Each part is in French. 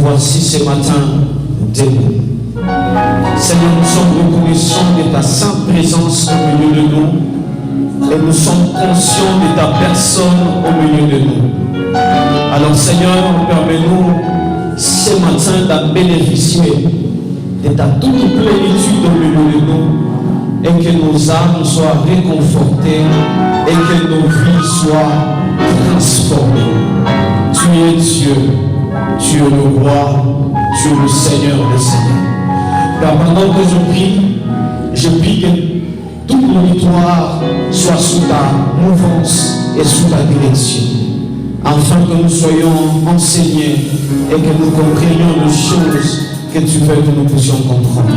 Voici ce matin debout. Seigneur, nous sommes reconnaissants de ta sainte présence au milieu de nous et nous sommes conscients de ta personne au milieu de nous. Alors Seigneur, permets-nous ce matin de bénéficier de ta toute plénitude au milieu de nous et que nos âmes soient réconfortées et que nos vies soient transformées. Tu es Dieu. Tu es le roi, tu es le Seigneur des Seigneurs. Car pendant que je prie que toute l'auditoire soit sous ta mouvance et sous ta direction, afin que nous soyons enseignés et que nous comprenions les choses que tu veux que nous puissions comprendre.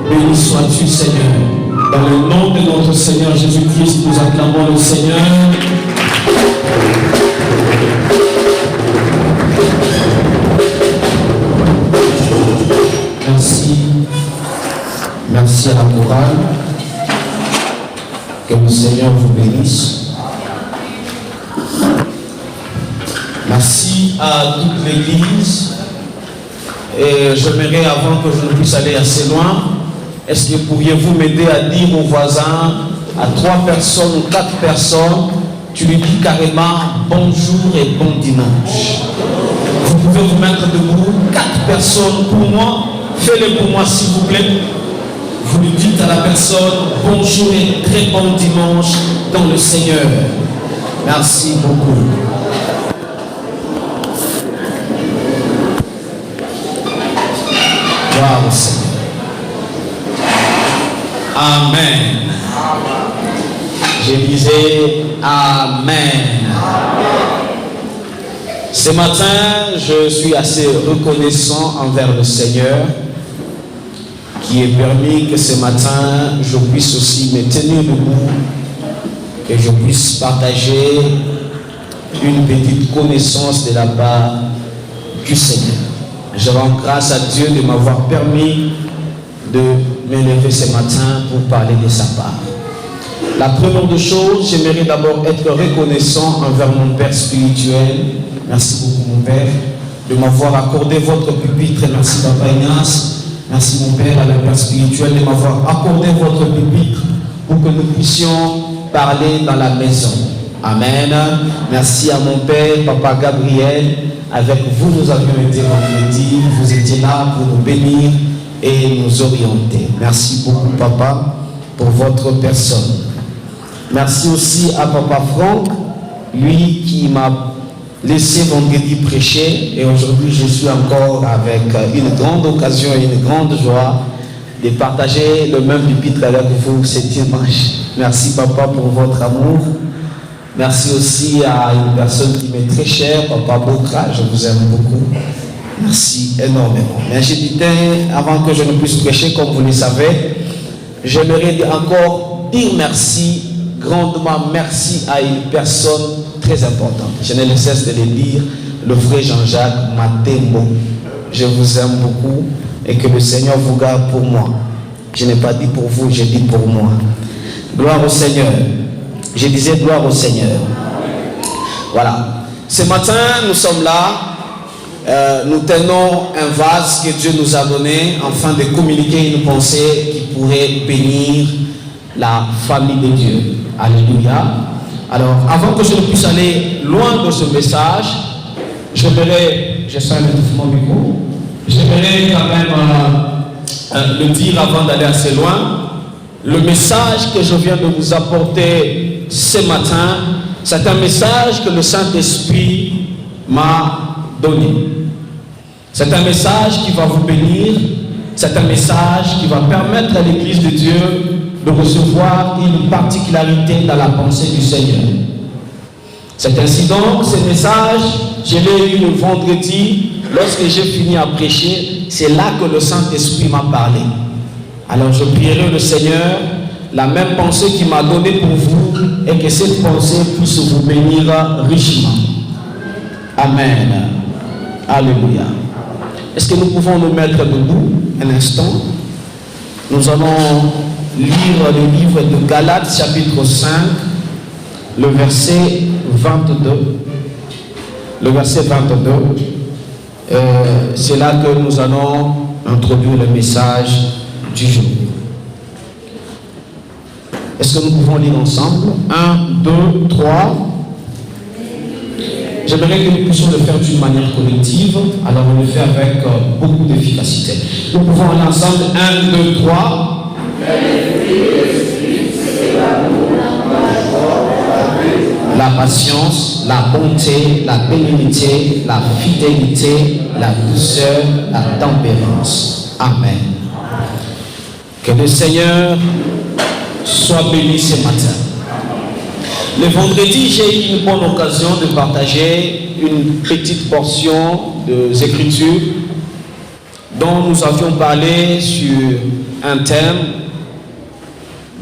Béni sois-tu, Seigneur. Dans le nom de notre Seigneur Jésus-Christ, nous acclamons le Seigneur. Merci. Merci à la chorale. Que le Seigneur vous bénisse. Merci à toute l'Église. Et j'aimerais, avant que je ne puisse aller assez loin, est-ce que pourriez-vous m'aider à dire aux voisins, à 3 personnes ou 4 personnes, tu lui dis carrément bonjour et bon dimanche. Vous pouvez vous mettre debout, 4 personnes pour moi, faites-le pour moi s'il vous plaît. Vous lui dites à la personne bonjour et très bon dimanche dans le Seigneur. Merci beaucoup. Gloire au Seigneur. Amen. Je disais Amen. Ce matin, je suis assez reconnaissant envers le Seigneur qui est permis que ce matin, je puisse aussi me tenir debout, que je puisse partager une petite connaissance de la part du Seigneur. Je rends grâce à Dieu de m'avoir permis de m'élever ce matin pour parler de sa part. La première des choses, j'aimerais d'abord être reconnaissant envers mon Père spirituel. Merci beaucoup mon Père de m'avoir accordé votre pupitre. Merci Papa Ignace. Merci mon Père à la Père spirituel de m'avoir accordé votre pupitre pour que nous puissions parler dans la maison. Amen. Merci à mon Père, Papa Gabriel. Avec vous, nous avions été vendredi. Vous étiez là pour nous bénir et nous orienter. Merci beaucoup Papa pour votre personne. Merci aussi à Papa Franck, lui qui m'a laissé vendredi prêcher, et aujourd'hui je suis encore avec une grande occasion et une grande joie de partager le même pupitre avec vous ce dimanche. Merci Papa pour votre amour. Merci aussi à une personne qui m'est très chère, Papa Bokra, je vous aime beaucoup. Merci énormément. Mais je disais, avant que je ne puisse prêcher, comme vous le savez, j'aimerais encore dire merci, grandement merci à une personne très importante. Je n'ai de cesse de le dire, le frère Jean-Jacques Matembo. Je vous aime beaucoup et que le Seigneur vous garde pour moi. Je n'ai pas dit pour vous, j'ai dit pour moi. Gloire au Seigneur. Je disais gloire au Seigneur. Voilà. Ce matin, nous sommes là. Nous tenons un vase que Dieu nous a donné afin de communiquer une pensée qui pourrait bénir la famille de Dieu. Alléluia. Alors, avant que je ne puisse aller loin de ce message, j'aimerais quand même le dire avant d'aller assez loin. Le message que je viens de vous apporter ce matin, c'est un message que le Saint-Esprit m'a donné. C'est un message qui va vous bénir. C'est un message qui va permettre à l'Église de Dieu de recevoir une particularité dans la pensée du Seigneur. C'est ainsi donc, ce message, je l'ai eu le vendredi, lorsque j'ai fini à prêcher, c'est là que le Saint-Esprit m'a parlé. Alors je prierai le Seigneur, la même pensée qu'il m'a donnée pour vous, et que cette pensée puisse vous bénir richement. Amen. Alléluia. Est-ce que nous pouvons nous mettre debout un instant? Nous allons lire le livre de Galates, chapitre 5, le verset 22. Le verset 22. C'est là que nous allons introduire le message du jour. Est-ce que nous pouvons lire ensemble? 1, 2, 3. J'aimerais que nous puissions le faire d'une manière collective. Alors on le fait avec beaucoup d'efficacité. Nous pouvons aller ensemble. 1, 2, 3. La patience, la bonté, la bénignité, la fidélité, la douceur, la tempérance. Amen. Que le Seigneur soit béni ce matin. Le vendredi, j'ai eu une bonne occasion de partager une petite portion des Écritures dont nous avions parlé sur un thème,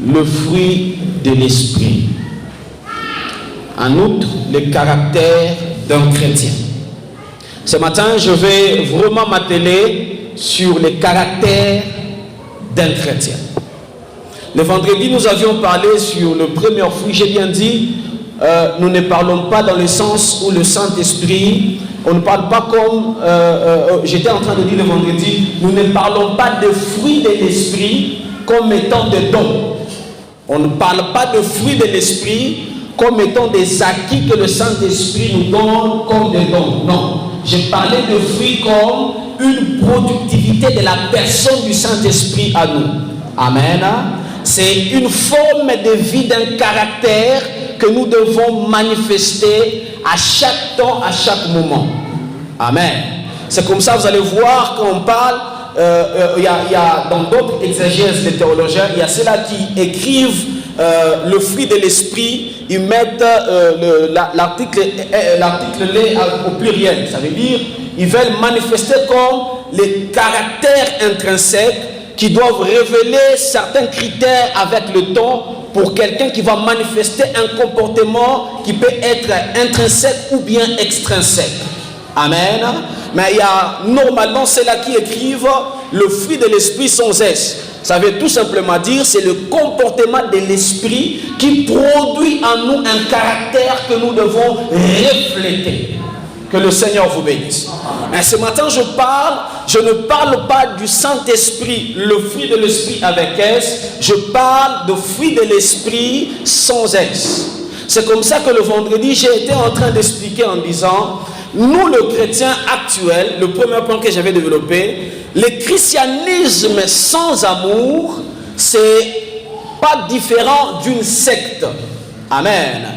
le fruit de l'esprit. En outre, le caractère d'un chrétien. Ce matin, je vais vraiment m'atteler sur le caractère d'un chrétien. Le vendredi, nous avions parlé sur le premier fruit. J'ai bien dit, nous ne parlons pas dans le sens où le Saint-Esprit, on ne parle pas comme, j'étais en train de dire le vendredi, nous ne parlons pas de fruits de l'Esprit comme étant des dons. On ne parle pas de fruits de l'Esprit comme étant des acquis que le Saint-Esprit nous donne comme des dons. Non, j'ai parlé de fruits comme une productivité de la personne du Saint-Esprit à nous. Amen. C'est une forme de vie d'un caractère que nous devons manifester à chaque temps, à chaque moment. Amen. C'est comme ça, vous allez voir, quand on parle, il y a dans d'autres exégèses des théologiens, il y a ceux-là qui écrivent le fruit de l'esprit, ils mettent l'article au pluriel. Ça veut dire, ils veulent manifester comme les caractères intrinsèques qui doivent révéler certains critères avec le temps pour quelqu'un qui va manifester un comportement qui peut être intrinsèque ou bien extrinsèque. Amen. Mais il y a normalement ceux-là qui écrivent le fruit de l'esprit sans S. Ça veut tout simplement dire c'est le comportement de l'esprit qui produit en nous un caractère que nous devons refléter. Que le Seigneur vous bénisse. Mais ce matin, je ne parle pas du Saint-Esprit, le fruit de l'Esprit avec S. Je parle de fruit de l'Esprit sans S. C'est comme ça que le vendredi, j'ai été en train d'expliquer en disant, nous, le chrétien actuel, le premier point que j'avais développé, le christianisme sans amour, c'est pas différent d'une secte. Amen.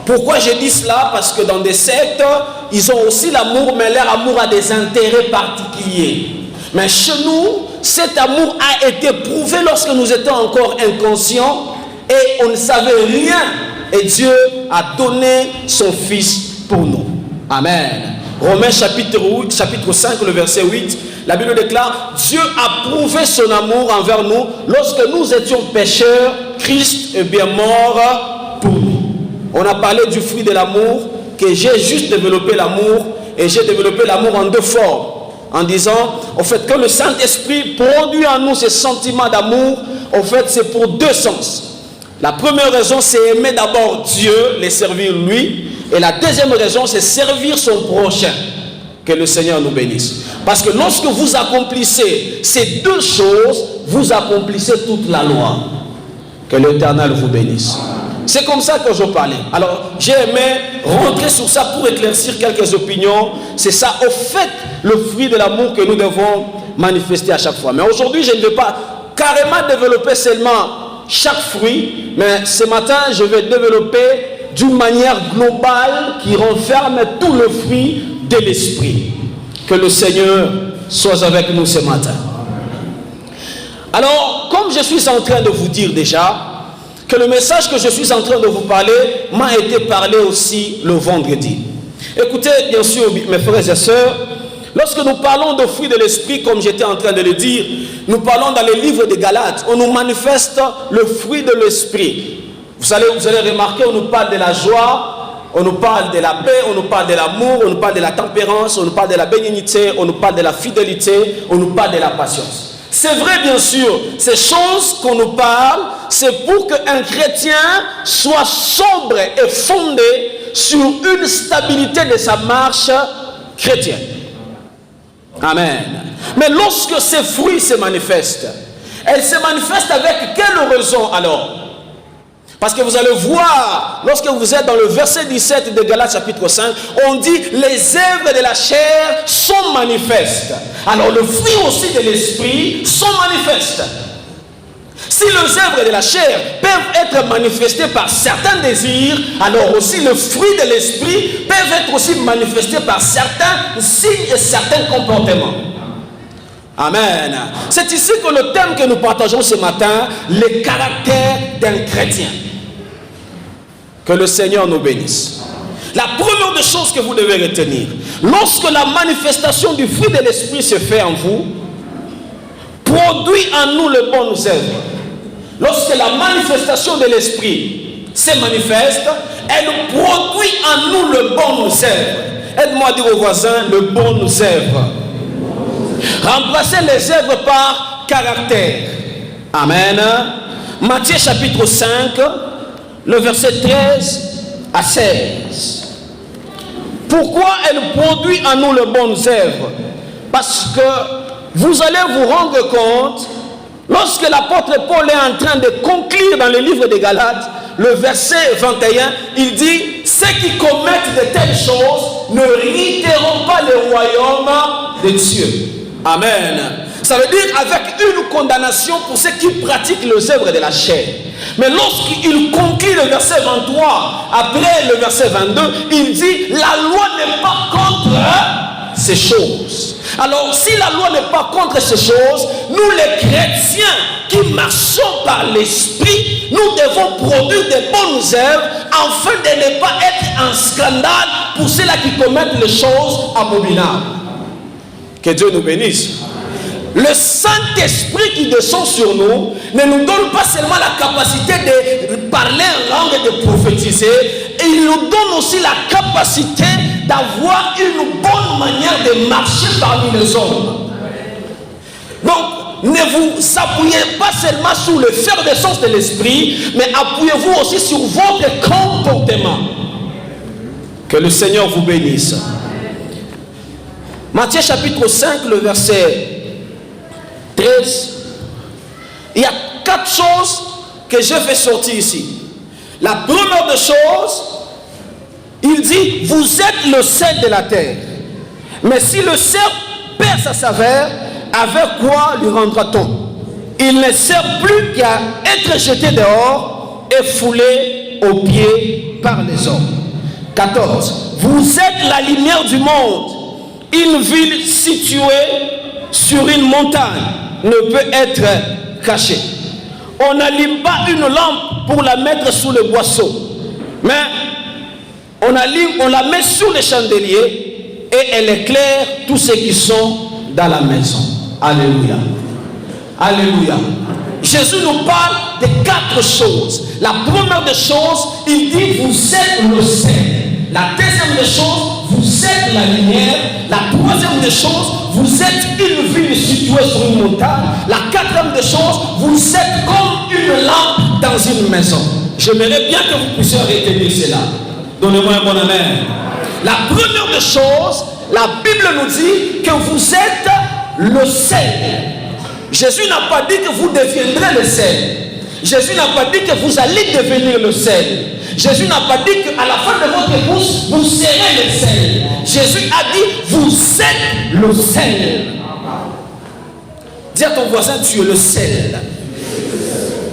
Pourquoi je dis cela? Parce que dans des sectes, ils ont aussi l'amour, mais leur amour a des intérêts particuliers. Mais chez nous, cet amour a été prouvé lorsque nous étions encore inconscients et on ne savait rien. Et Dieu a donné son Fils pour nous. Amen. Romains chapitre 5, le verset 8, la Bible déclare, Dieu a prouvé son amour envers nous lorsque nous étions pécheurs, Christ est bien mort pour nous. On a parlé du fruit de l'amour, que j'ai juste développé l'amour, et j'ai développé l'amour en deux formes, en disant, en fait, que le Saint-Esprit produit en nous ce sentiment d'amour, en fait, c'est pour deux sens. La première raison, c'est aimer d'abord Dieu, les servir lui, et la deuxième raison, c'est servir son prochain. Que le Seigneur nous bénisse. Parce que lorsque vous accomplissez ces deux choses, vous accomplissez toute la loi. Que l'Éternel vous bénisse. C'est comme ça que je parlais. Alors, j'ai aimé rentrer sur ça pour éclaircir quelques opinions. C'est ça, au fait, le fruit de l'amour que nous devons manifester à chaque fois. Mais aujourd'hui, je ne vais pas carrément développer seulement chaque fruit, mais ce matin, je vais développer d'une manière globale qui renferme tout le fruit de l'esprit. Que le Seigneur soit avec nous ce matin. Alors, comme je suis en train de vous dire déjà, que le message que je suis en train de vous parler m'a été parlé aussi le vendredi. Écoutez, bien sûr, mes frères et sœurs, lorsque nous parlons de fruits de l'esprit, comme j'étais en train de le dire, nous parlons dans le livre de Galates, on nous manifeste le fruit de l'esprit. Vous allez remarquer, on nous parle de la joie, on nous parle de la paix, on nous parle de l'amour, on nous parle de la tempérance, on nous parle de la bénignité, on nous parle de la fidélité, on nous parle de la patience. C'est vrai, bien sûr, ces choses qu'on nous parle, c'est pour qu'un chrétien soit sobre et fondé sur une stabilité de sa marche chrétienne. Amen. Mais lorsque ces fruits se manifestent, elles se manifestent avec quelle raison alors? Parce que vous allez voir, lorsque vous êtes dans le verset 17 de Galates chapitre 5, on dit les œuvres de la chair sont manifestes. Alors le fruit aussi de l'esprit sont manifestes. Si les œuvres de la chair peuvent être manifestées par certains désirs, alors aussi le fruit de l'esprit peuvent être aussi manifestés par certains signes et certains comportements. Amen. C'est ici que le thème que nous partageons ce matin, le caractère d'un chrétien. Que le Seigneur nous bénisse. La première des choses que vous devez retenir, lorsque la manifestation du fruit de l'esprit se fait en vous, produit en nous les bonnes œuvres. Lorsque la manifestation de l'esprit se manifeste, elle produit en nous les bonnes œuvres. Aide-moi à dire aux voisins, les bonnes œuvres. Remplacez les œuvres par caractère. Amen. Matthieu chapitre 5, le verset 13 à 16. Pourquoi elle produit en nous les bonnes œuvres? Parce que vous allez vous rendre compte, lorsque l'apôtre Paul est en train de conclure dans le livre des Galates, le verset 21, il dit, ceux qui commettent de telles choses ne hériteront pas le royaume de Dieu. Amen. Ça veut dire avec une condamnation pour ceux qui pratiquent les œuvres de la chair. Mais lorsqu'il conclut le verset 23, après le verset 22, il dit, la loi n'est pas contre ces choses. Alors si la loi n'est pas contre ces choses, nous les chrétiens qui marchons par l'esprit, nous devons produire de bonnes œuvres afin de ne pas être un scandale pour ceux-là qui commettent les choses abominables. Que Dieu nous bénisse. Le Saint-Esprit qui descend sur nous ne nous donne pas seulement la capacité de parler en langue et de prophétiser, il nous donne aussi la capacité d'avoir une bonne manière de marcher parmi les hommes. Donc, ne vous appuyez pas seulement sur le l'effervescence de l'esprit, mais appuyez-vous aussi sur votre comportement. Que le Seigneur vous bénisse. Matthieu chapitre 5, le verset 13. Il y a 4 choses que je fais sortir ici. La première des choses, il dit, vous êtes le sel de la terre. Mais si le sel perd sa saveur, avec quoi lui rendra-t-on? Il ne sert plus qu'à être jeté dehors et foulé aux pieds par les hommes. 14. Vous êtes la lumière du monde. Une ville située sur une montagne ne peut être cachée. On n'allume pas une lampe pour la mettre sous le boisseau, mais on la met sous le chandelier et elle éclaire tous ceux qui sont dans la maison. Alléluia. Alléluia. Jésus nous parle de 4 choses. La première des choses, il dit, vous êtes le sel. La deuxième des choses, vous êtes la lumière. La troisième des choses, vous êtes une ville située sur une montagne. La quatrième des choses, vous êtes comme une lampe dans une maison. J'aimerais bien que vous puissiez retenir cela. Donnez-moi un bon amen. La première des choses, la Bible nous dit que vous êtes le sel. Jésus n'a pas dit que vous deviendrez le sel. Jésus n'a pas dit que vous allez devenir le sel. Jésus n'a pas dit qu'à la fin de votre bouche, vous serez le sel. Jésus a dit, vous êtes le sel. Dis à ton voisin, tu es le sel.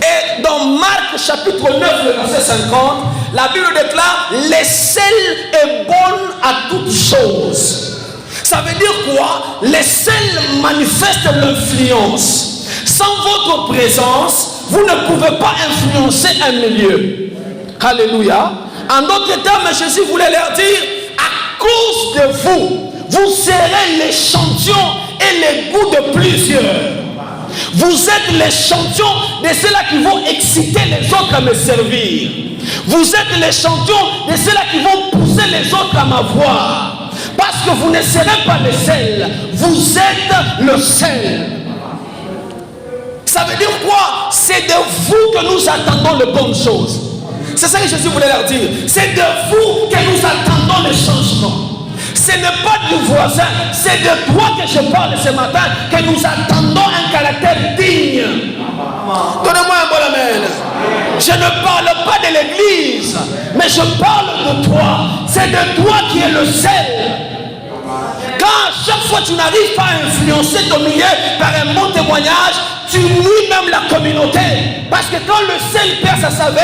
Et dans Marc chapitre 9, le verset 50, la Bible déclare, le sel est bon à toutes choses. Ça veut dire quoi? Le sel manifeste l'influence. Sans votre présence, vous ne pouvez pas influencer un milieu. Alléluia. En d'autres termes, Jésus voulait leur dire, à cause de vous, vous serez l'échantillon et les goûts de plusieurs. Vous êtes l'échantillon de ceux-là qui vont exciter les autres à me servir. Vous êtes l'échantillon de ceux-là qui vont pousser les autres à m'avoir. Parce que vous ne serez pas le sel, vous êtes le sel. Ça veut dire quoi? C'est de vous que nous attendons les bonnes choses. C'est ça que Jésus voulait leur dire. C'est de vous que nous attendons le changement. Ce n'est pas du voisin, c'est de toi que je parle ce matin, que nous attendons un caractère digne. Donnez-moi un bon amen. Je ne parle pas de l'église, mais je parle de toi. C'est de toi qui est le sel. Quand à chaque fois tu n'arrives pas à influencer ton milieu par un bon témoignage, tu nuis même la communauté. Parce que quand le sel perd sa saveur,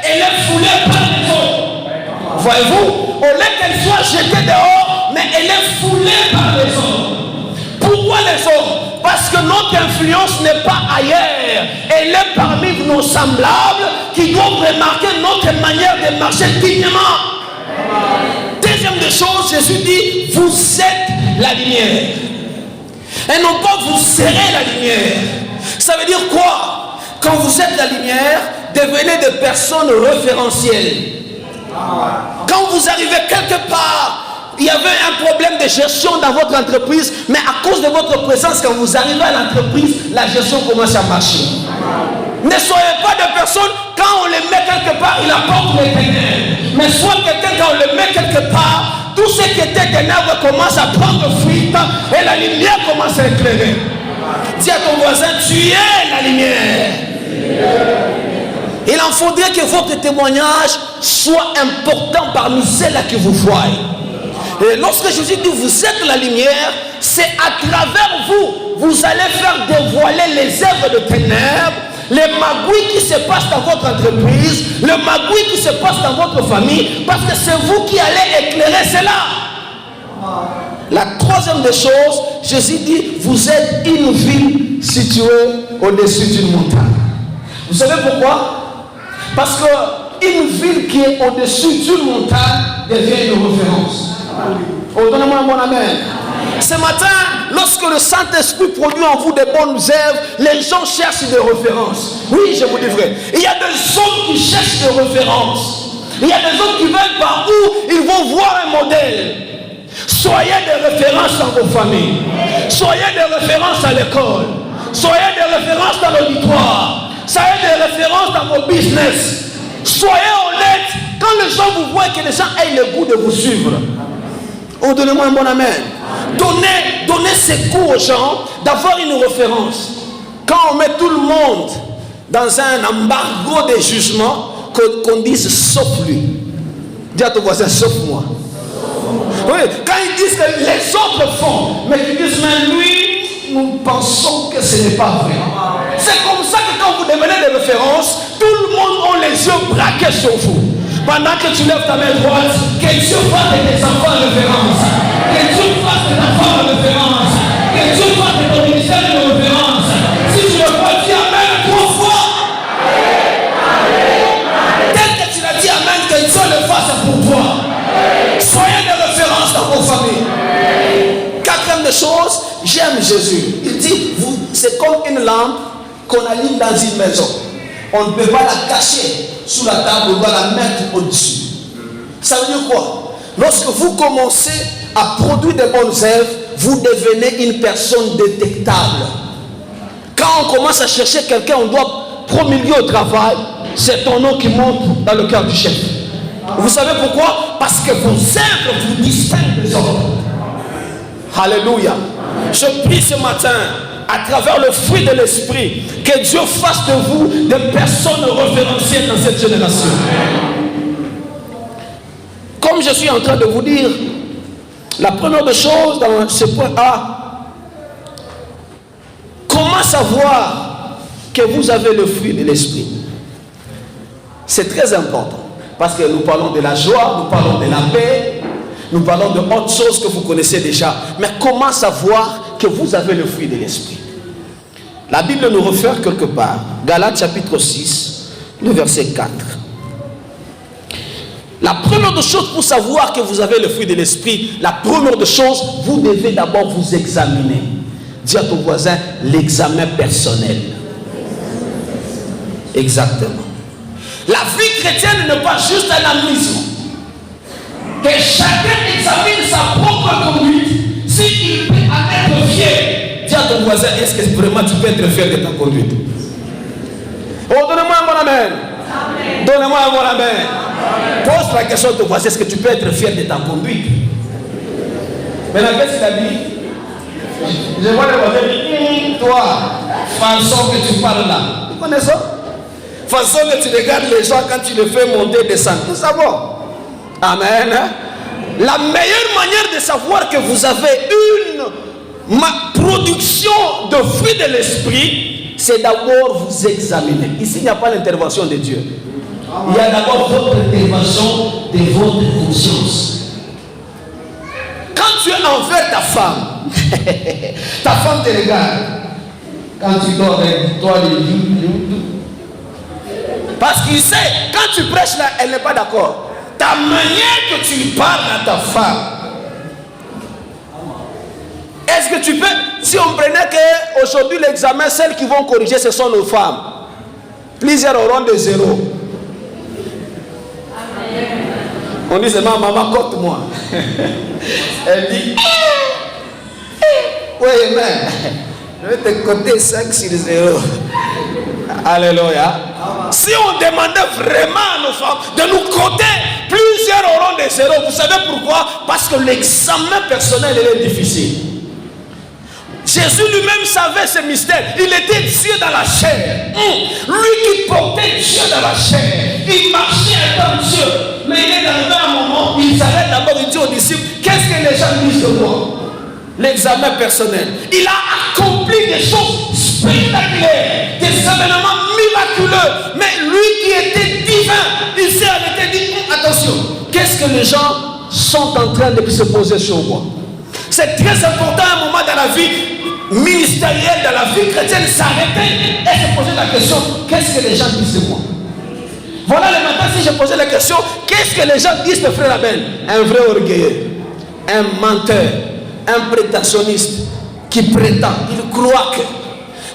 elle est foulée par les autres. Voyez-vous, au lieu qu'elle soit jetée dehors, mais elle est foulée par les hommes. Pourquoi les hommes? Parce que notre influence n'est pas ailleurs. Elle est parmi nos semblables qui doivent remarquer notre manière de marcher dignement. Deuxième des choses, Jésus dit, vous êtes la lumière. Et non pas vous serez la lumière. Ça veut dire quoi? Quand vous êtes la lumière, devenez des personnes référentielles. Quand vous arrivez quelque part, il y avait un problème de gestion dans votre entreprise, mais à cause de votre présence, quand vous arrivez à l'entreprise, la gestion commence à marcher. Ne soyez pas des personnes, quand on les met quelque part, il apporte les ténèbres. Mais soit quelqu'un, quand on le met quelque part, tout ce qui était ténèbres commence à prendre fuite et la lumière commence à éclairer. Dis à ton voisin, tu es la lumière. Il en faudrait que votre témoignage soit important parmi celles qui vous voient. Et lorsque Jésus dit vous êtes la lumière, c'est à travers vous, vous allez faire dévoiler les œuvres de ténèbres, les magouilles qui se passent dans votre entreprise, le magouille qui se passe dans votre famille, parce que c'est vous qui allez éclairer cela. La troisième des choses, Jésus dit, vous êtes une ville située au-dessus d'une montagne. Vous savez pourquoi? Parce qu'une ville qui est au-dessus d'une montagne devient une référence. Oh, donnez-moi un bon amen. Ce matin, lorsque le Saint-Esprit produit en vous des bonnes œuvres, les gens cherchent des références. Oui, je vous dis vrai. Il y a des hommes qui cherchent des références. Il y a des hommes qui veulent par où ils vont voir un modèle. Soyez des références dans vos familles. Soyez des références à l'école. Soyez des références dans l'auditoire. Soyez des références dans vos business. Soyez honnêtes. Quand les gens vous voient, que les gens aient le goût de vous suivre. Oh, donnez-moi un bon amen. Donnez ce goût aux gens d'avoir une référence. Quand on met tout le monde dans un embargo de jugement, qu'on dise sauf lui. Dis à ton voisin, sauf moi. Oui, quand ils disent que les autres font, mais qu'ils disent, mais lui, nous pensons que ce n'est pas vrai. C'est comme ça que quand vous devenez des références, tout le monde a les yeux braqués sur vous. Pendant que tu lèves ta main droite, que Dieu fasse de tes enfants référence. Que Dieu fasse de ta femme référence. Que Dieu fasse de ton ministère une référence. Si tu le crois, dis Amen 3 fois. Tel que tu l'as dit Amen, que Dieu le fasse pour toi. Soyez des références dans vos familles. Quatrième des choses, j'aime Jésus. Il dit, c'est comme une lampe qu'on allume dans une maison. On ne peut pas la cacher sous la table, on doit la mettre au-dessus. Ça veut dire quoi? Lorsque vous commencez à produire des bonnes œuvres, vous devenez une personne détectable. Quand on commence à chercher quelqu'un, on doit promulguer au travail, c'est ton nom qui monte dans le cœur du chef. Vous savez pourquoi? Parce que vos œuvres vous distinguent des autres. Alléluia. Je prie ce matin, à travers le fruit de l'esprit, que Dieu fasse de vous des personnes référentielles dans cette génération. Comme je suis en train de vous dire, la première des choses dans ce point A, comment savoir que vous avez le fruit de l'esprit? C'est très important, parce que nous parlons de la joie, nous parlons de la paix, nous parlons de autres choses que vous connaissez déjà. Mais comment savoir que vous avez le fruit de l'esprit? La Bible nous réfère quelque part. Galates chapitre 6, le verset 4. La première des choses pour savoir que vous avez le fruit de l'esprit, la première des choses, vous devez d'abord vous examiner. Dis à ton voisin, l'examen personnel. Exactement. La vie chrétienne n'est pas juste un amusement. Que chacun examine sa propre conduite. S'il peut en être fier. Dis à ton voisin, est-ce que vraiment tu peux être fier de ta conduite? Oh, donnez-moi un bon amen. Donnez-moi un bon amen. Pose la question à ton voisin, est-ce que tu peux être fier de ta conduite? Maintenant, qu'est-ce qu'il a dit? Je vois le voisin dire, toi, façon que tu parles là. Vous connaissez ça? Façon que tu regardes les gens quand tu les fais monter et descendre. Nous savons. Amen. La meilleure manière de savoir que vous avez une production de fruits de l'esprit, c'est d'abord vous examiner. Ici, il n'y a pas l'intervention de Dieu. Il y a d'abord votre intervention de votre conscience. Quand tu es envers ta femme, ta femme te regarde. Quand tu dors avec toi, parce qu'il sait, quand tu prêches là, elle n'est pas d'accord. Ta manière que tu parles à ta femme, est-ce que tu peux, si on prenait qu'aujourd'hui l'examen, celles qui vont corriger, ce sont nos femmes. Plusieurs auront des zéros. On dit seulement, maman, compte-moi. Elle dit, oui, mais je vais te compter 5 sur 0. Alléluia. Si on demandait vraiment à nos femmes de nous compter, plusieurs auront des zéros. Vous savez pourquoi? Parce que l'examen personnel est difficile. Jésus lui-même savait ce mystère. Il était Dieu dans la chair. Lui qui portait Dieu dans la chair. Il marchait comme Dieu. Mais il est arrivé à un moment, il s'arrête d'abord, il dit aux disciples, qu'est-ce que les gens disent de moi? L'examen personnel. Il a accompli des choses spectaculaires, des événements miraculeux. Mais lui qui était divin, il s'est arrêté et dit, attention, qu'est-ce que les gens sont en train de se poser sur moi? C'est très important à un moment dans la vie ministérielle, dans la vie chrétienne, s'arrêter et se poser la question, qu'est-ce que les gens disent de moi? Voilà le matin, si je posais la question, qu'est-ce que les gens disent de frère Abel? Un vrai orgueilleux, un menteur, un prétentionniste qui prétend, il croit que.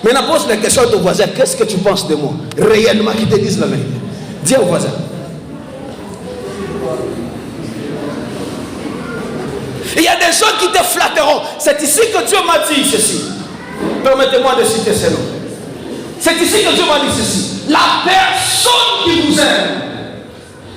Maintenant, pose la question à ton voisin, qu'est-ce que tu penses de moi? Réellement, qui te disent la vérité. Dis au voisin. Il y a des gens qui te flatteront. C'est ici que Dieu m'a dit ceci. Permettez-moi de citer ce nom. C'est ici que Dieu m'a dit ceci. La personne qui vous aime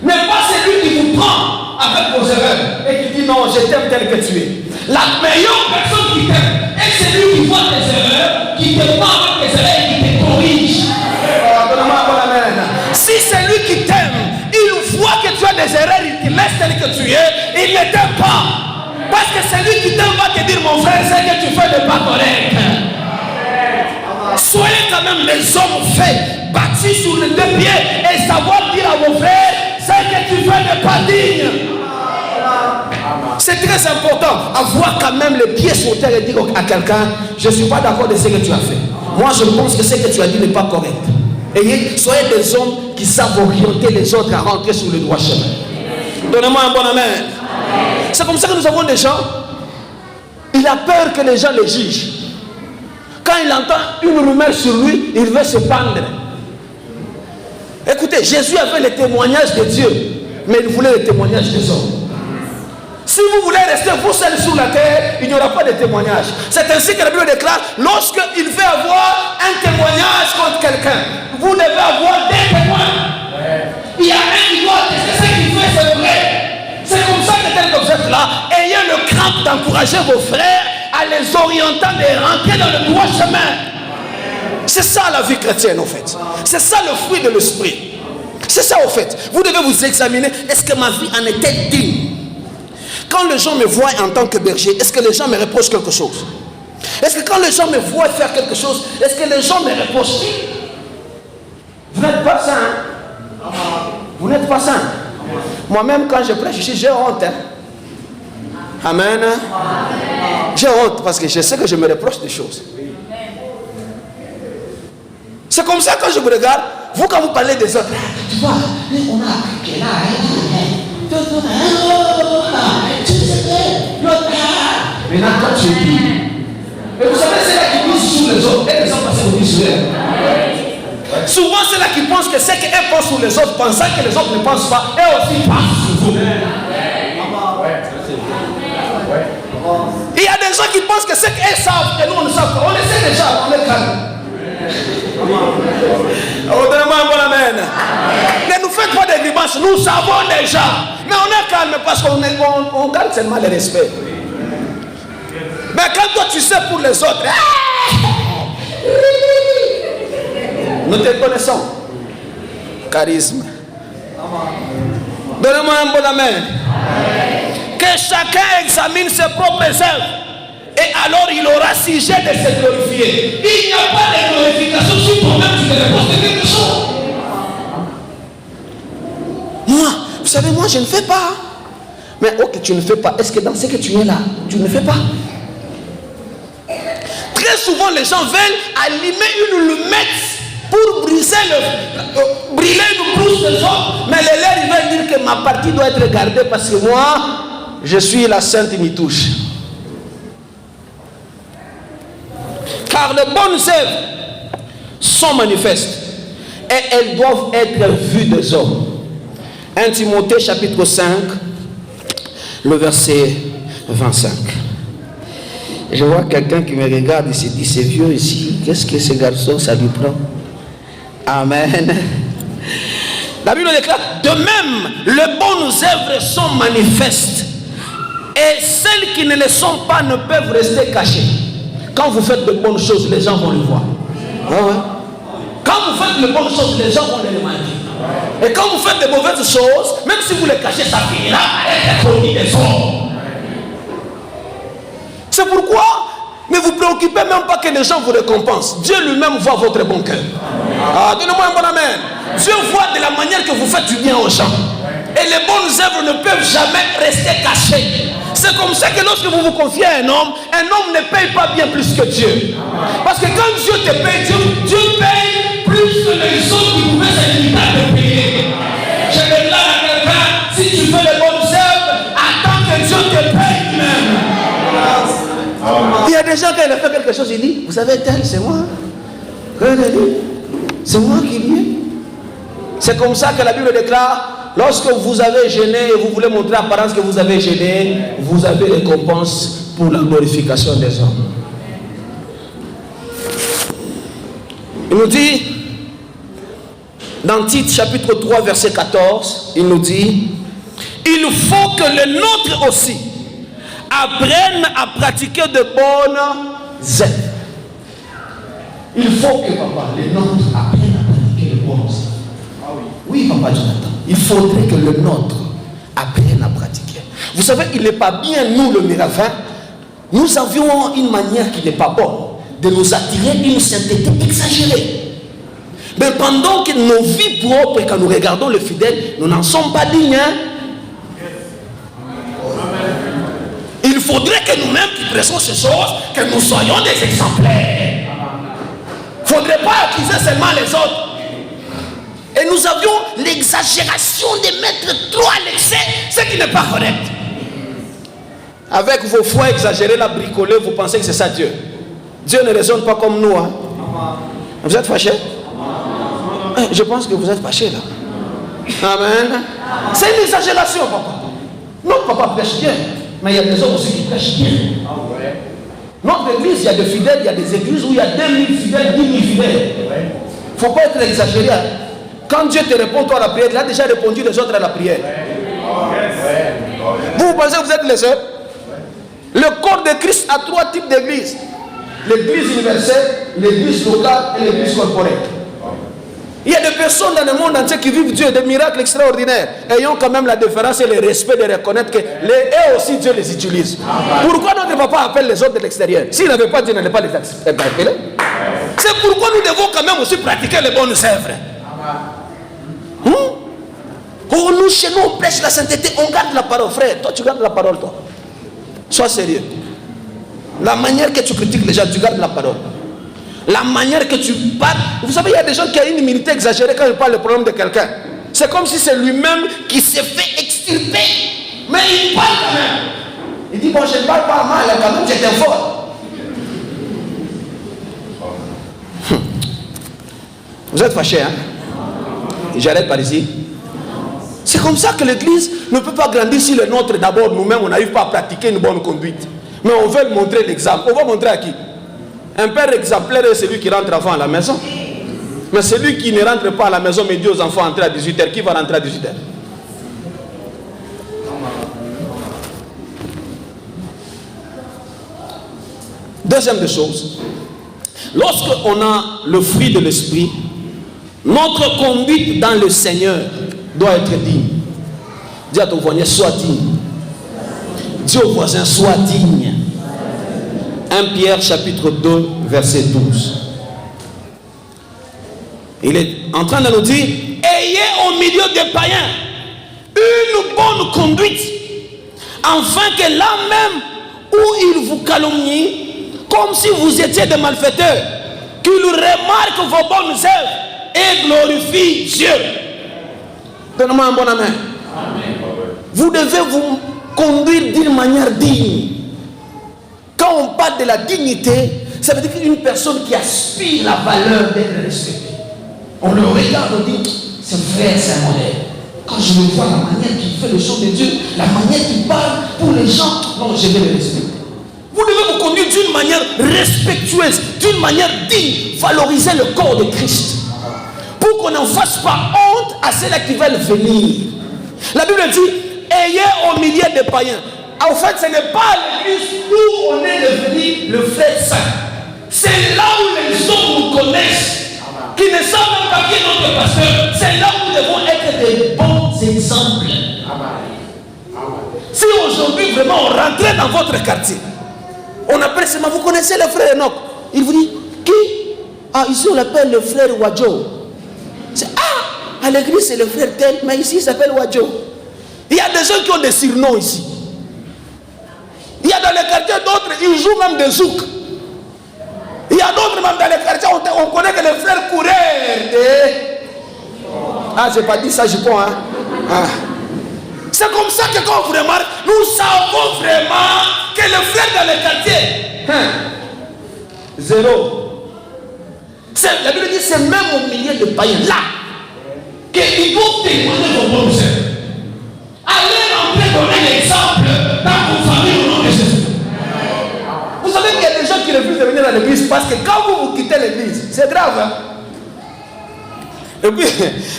n'est pas celui qui vous prend avec vos erreurs et qui dit non, je t'aime tel que tu es. La meilleure personne qui t'aime est celui qui voit tes erreurs, qui te prend avec tes erreurs et qui te corrige. Si c'est lui qui t'aime, il voit que tu as des erreurs, il te laisse tel que tu es, il ne t'aime pas. Parce que celui qui t'aime va te dire, mon frère, c'est que tu fais de pas correct. Soyez quand même les hommes faits, bâtis sur les deux pieds et savoir dire à vos frères, c'est que tu fais de pas digne. C'est très important, avoir quand même les pieds sur terre et dire à quelqu'un, je ne suis pas d'accord de ce que tu as fait. Moi, je pense que ce que tu as dit n'est pas correct. Et soyez des hommes qui savent orienter les autres à rentrer sur le droit chemin. Donnez-moi un bon amen. C'est comme ça que nous avons des gens, il a peur que les gens les jugent. Quand il entend une rumeur sur lui, il veut se pendre. Écoutez, Jésus avait le témoignage de Dieu, mais il voulait le témoignage des hommes. Si vous voulez rester vous seul sur la terre, il n'y aura pas de témoignage. C'est ainsi que la Bible déclare, lorsqu'il veut avoir un témoignage contre quelqu'un, vous devez avoir des témoins. Il y a un qui doit attester ce qu'il fait, c'est vrai. C'est comme ça que tel que vous êtes là, ayez le crainte d'encourager vos frères à les orienter de rentrer dans le droit chemin. C'est ça la vie chrétienne en fait. C'est ça le fruit de l'esprit. C'est ça en fait. Vous devez vous examiner, est-ce que ma vie en était digne? Quand les gens me voient en tant que berger, est-ce que les gens me reprochent quelque chose? Est-ce que quand les gens me voient faire quelque chose, est-ce que les gens me reprochent? Vous n'êtes pas saint. Vous n'êtes pas saint. Moi-même, quand je prêche ici, j'ai honte. Hein? Amen. J'ai honte parce que je sais que je me reproche des choses. C'est comme ça quand je vous regarde, vous quand vous parlez des autres, tu vois, on a appris là, maintenant toi tu dis. Et vous savez, c'est là qui pousse sur les autres, et les autres passent au dessus sur eux. Souvent, c'est là qui pensent que c'est qu'elles pensent sur les autres, pensant que les autres ne pensent pas, elles aussi pensent sur vous. Il y a des gens qui pensent que c'est qu'elles savent, et nous on ne savent pas. On le sait déjà, on est calme. Oh, donnez-moi un bon amen. Ne nous faites pas des grimaces, nous savons déjà. Mais on est calme parce qu'on garde seulement le respect. Mais quand toi tu sais pour les autres, nous te connaissons. Charisme. Donnez-moi un bon amen. Que chacun examine ses propres œuvres. Et alors il aura sujet de se glorifier. Il n'y a pas de glorification si toi-même tu te reposes de quelque chose. Moi, vous savez, moi je ne fais pas. Mais ok, tu ne fais pas. Est-ce que dans ce que tu es là, tu ne fais pas? Très souvent les gens veulent allumer une lumette pour briser brûler une brousse de feu. Mais les lèvres, ils veulent dire que ma partie doit être gardée parce que moi, je suis la sainte Nitouche. Car les bonnes œuvres sont manifestes et elles doivent être vues des hommes. 1 Timothée chapitre 5, le verset 25. Je vois quelqu'un qui me regarde et se dit, c'est vieux ici, qu'est-ce que ce garçon ça lui prend? Amen. La Bible déclare, de même, les bonnes œuvres sont manifestes. Et celles qui ne le sont pas ne peuvent rester cachées. Quand vous faites de bonnes choses, les gens vont le voir. Quand vous faites de bonnes choses, les gens vont les remarquer. Et quand vous faites de mauvaises choses, même si vous les cachez, ça finira par être connu des autres. C'est pourquoi ne vous préoccupez même pas que les gens vous récompensent. Dieu lui-même voit votre bon cœur. Donnez-moi un bon amen. Dieu voit de la manière que vous faites du bien aux gens. Et les bonnes œuvres ne peuvent jamais rester cachées. C'est comme ça que lorsque vous vous confiez à un homme ne paye pas bien plus que Dieu. Parce que quand Dieu te paye, Dieu paye plus que les autres qui pouvaient se limiter à te payer. Je déclare à quelqu'un, si tu fais les bonnes œuvres, attends que Dieu te paye même. Il y a des gens, quand il a fait quelque chose, il dit, vous savez, tel, c'est moi. C'est moi qui l'ai. C'est comme ça que la Bible déclare, lorsque vous avez gêné et vous voulez montrer l'apparence que vous avez gêné, vous avez récompense pour la glorification des hommes. Il nous dit, dans Tite chapitre 3 verset 14, il nous dit, il faut que les nôtres aussi apprennent à pratiquer de bonnes œuvres. Il faut que papa, les nôtres apprennent à pratiquer de bonnes œuvres. Oui, papa Jonathan, il faudrait que le nôtre apprenne à pratiquer. Vous savez, il n'est pas bien, nous, le Méravin, nous avions une manière qui n'est pas bonne de nous attirer une sainteté exagérée. Mais pendant que nos vies propres, quand nous regardons les fidèles, nous n'en sommes pas dignes. Il faudrait que nous-mêmes qui pressons ces choses, que nous soyons des exemplaires. Il ne faudrait pas accuser seulement les autres. Et nous avions l'exagération de mettre trop à l'excès, ce qui n'est pas correct. Avec vos foi exagérées, la bricolée, vous pensez que c'est ça Dieu. Dieu ne raisonne pas comme nous. Hein. Vous êtes fâchés? Je pense que vous êtes fâchés là. Amen. C'est une exagération, papa. Notre papa prêche bien, mais il y a des hommes aussi qui prêchent bien. Notre église, il y a des fidèles, il y a des églises où il y a 2000 fidèles, 10 000 fidèles. Il ne faut pas être exagéré. Quand Dieu te répond toi à la prière, il a déjà répondu les autres à la prière. Vous pensez que vous êtes les seuls? Le corps de Christ a 3 types d'églises. L'église universelle, l'église locale et l'église corporelle. Il y a des personnes dans le monde entier qui vivent Dieu, des miracles extraordinaires, ayant quand même la déférence et le respect de reconnaître que eux aussi Dieu les utilise. Pourquoi notre papa appelle les autres de l'extérieur? S'il n'avait pas Dieu, il n'allait pas les appeler. C'est pourquoi nous devons quand même aussi pratiquer les bonnes œuvres. Oh, nous, chez nous, on prêche la sainteté, on garde la parole. Frère, toi, tu gardes la parole, toi. Sois sérieux. La manière que tu critiques les gens, tu gardes la parole. La manière que tu parles. Vous savez, il y a des gens qui ont une humilité exagérée quand ils parlent du problème de quelqu'un. C'est comme si c'est lui-même qui s'est fait extirper. Mais il parle quand même. Il dit, bon, je ne parle pas mal, quand même, j'étais fort. Vous êtes fâchés, hein? J'arrête par ici. C'est comme ça que l'église ne peut pas grandir si le nôtre, d'abord, nous-mêmes, on n'arrive pas à pratiquer une bonne conduite. Mais on veut montrer l'exemple. On va montrer à qui? Un père exemplaire est celui qui rentre avant à la maison. Mais celui qui ne rentre pas à la maison, mais dit aux enfants entrer à 18h, qui va rentrer à 18h? Deuxième des choses, lorsqu'on a le fruit de l'esprit, notre conduite dans le Seigneur doit être digne. Dis à ton voisin, sois digne. Dis au voisin, sois digne. 1 Pierre chapitre 2 verset 12. Il est en train de nous dire, ayez au milieu des païens une bonne conduite, afin que là même où ils vous calomnient, comme si vous étiez des malfaiteurs, qu'ils remarquent vos bonnes œuvres et glorifient Dieu. Donne-moi un bon amen. Vous devez vous conduire d'une manière digne. Quand on parle de la dignité, ça veut dire qu'une personne qui aspire la valeur d'être respectée. On le regarde, on dit, c'est vrai, c'est un modèle. Quand je le vois, la manière qu'il fait le son de Dieu, la manière qu'il parle pour les gens, non, je vais le respecter. Vous devez vous conduire d'une manière respectueuse, d'une manière digne, valoriser le corps de Christ. qu'on n'en fasse pas honte à ceux-là qui veulent venir. La Bible dit, ayez au milieu des païens. En fait, ce n'est pas à l'église où on est devenu le frère saint. C'est là où les gens nous connaissent, qui ne savent même pas qui est notre pasteur. C'est là où nous devons être des bons exemples. Si aujourd'hui vraiment on rentrait dans votre quartier, on appelle seulement, vous connaissez le frère Enoch? Il vous dit, qui? Ah, ici on l'appelle le frère Wadjo. À l'église c'est le frère tel, mais ici il s'appelle Wadjo. Il y a des gens qui ont des surnoms ici. Il y a dans les quartiers d'autres, ils jouent même des zouk. Il y a d'autres même dans les quartiers, on connaît que les frères couraient. Ah, j'ai pas dit ça, je crois. Hein? Ah. C'est comme ça que quand on vous remarque, nous savons vraiment que les frères dans les quartiers, zéro. La Bible dit c'est même au milieu de païens, là, qu'ils doivent témoigner vos bons frères. Allez rentrer donner l'exemple dans vos familles au nom de Jésus. Vous savez qu'il y a des gens qui refusent de venir à l'église parce que quand vous quittez l'église, c'est grave. Hein? Et puis,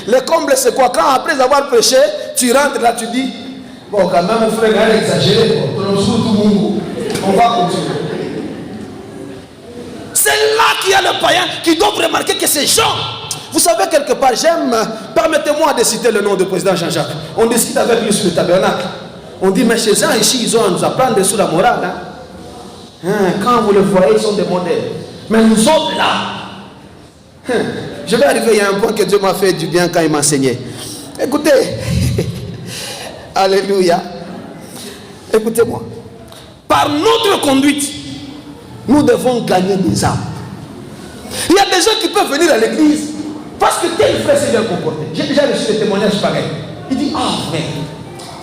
le comble c'est quoi? Quand après avoir prêché, tu rentres là, tu dis, bon quand même mon frère, il a exagéré, on va continuer. C'est là qu'il y a le païen qui doit remarquer que ces gens, vous savez quelque part, permettez-moi de citer le nom du président Jean-Jacques. On discute avec lui sur le tabernacle. On dit, mais ces gens ici, ils ont à nous apprendre sur la morale. Hein? Quand vous le voyez, ils sont des modèles. Mais nous autres là, je vais arriver, il y a un point que Dieu m'a fait du bien quand il m'a enseigné. Écoutez, alléluia. Écoutez-moi. Par notre conduite, nous devons gagner des âmes. Il y a des gens qui peuvent venir à l'église parce que tel frère s'est bien comporté. J'ai déjà reçu des témoignages pareils. Il dit, ah frère,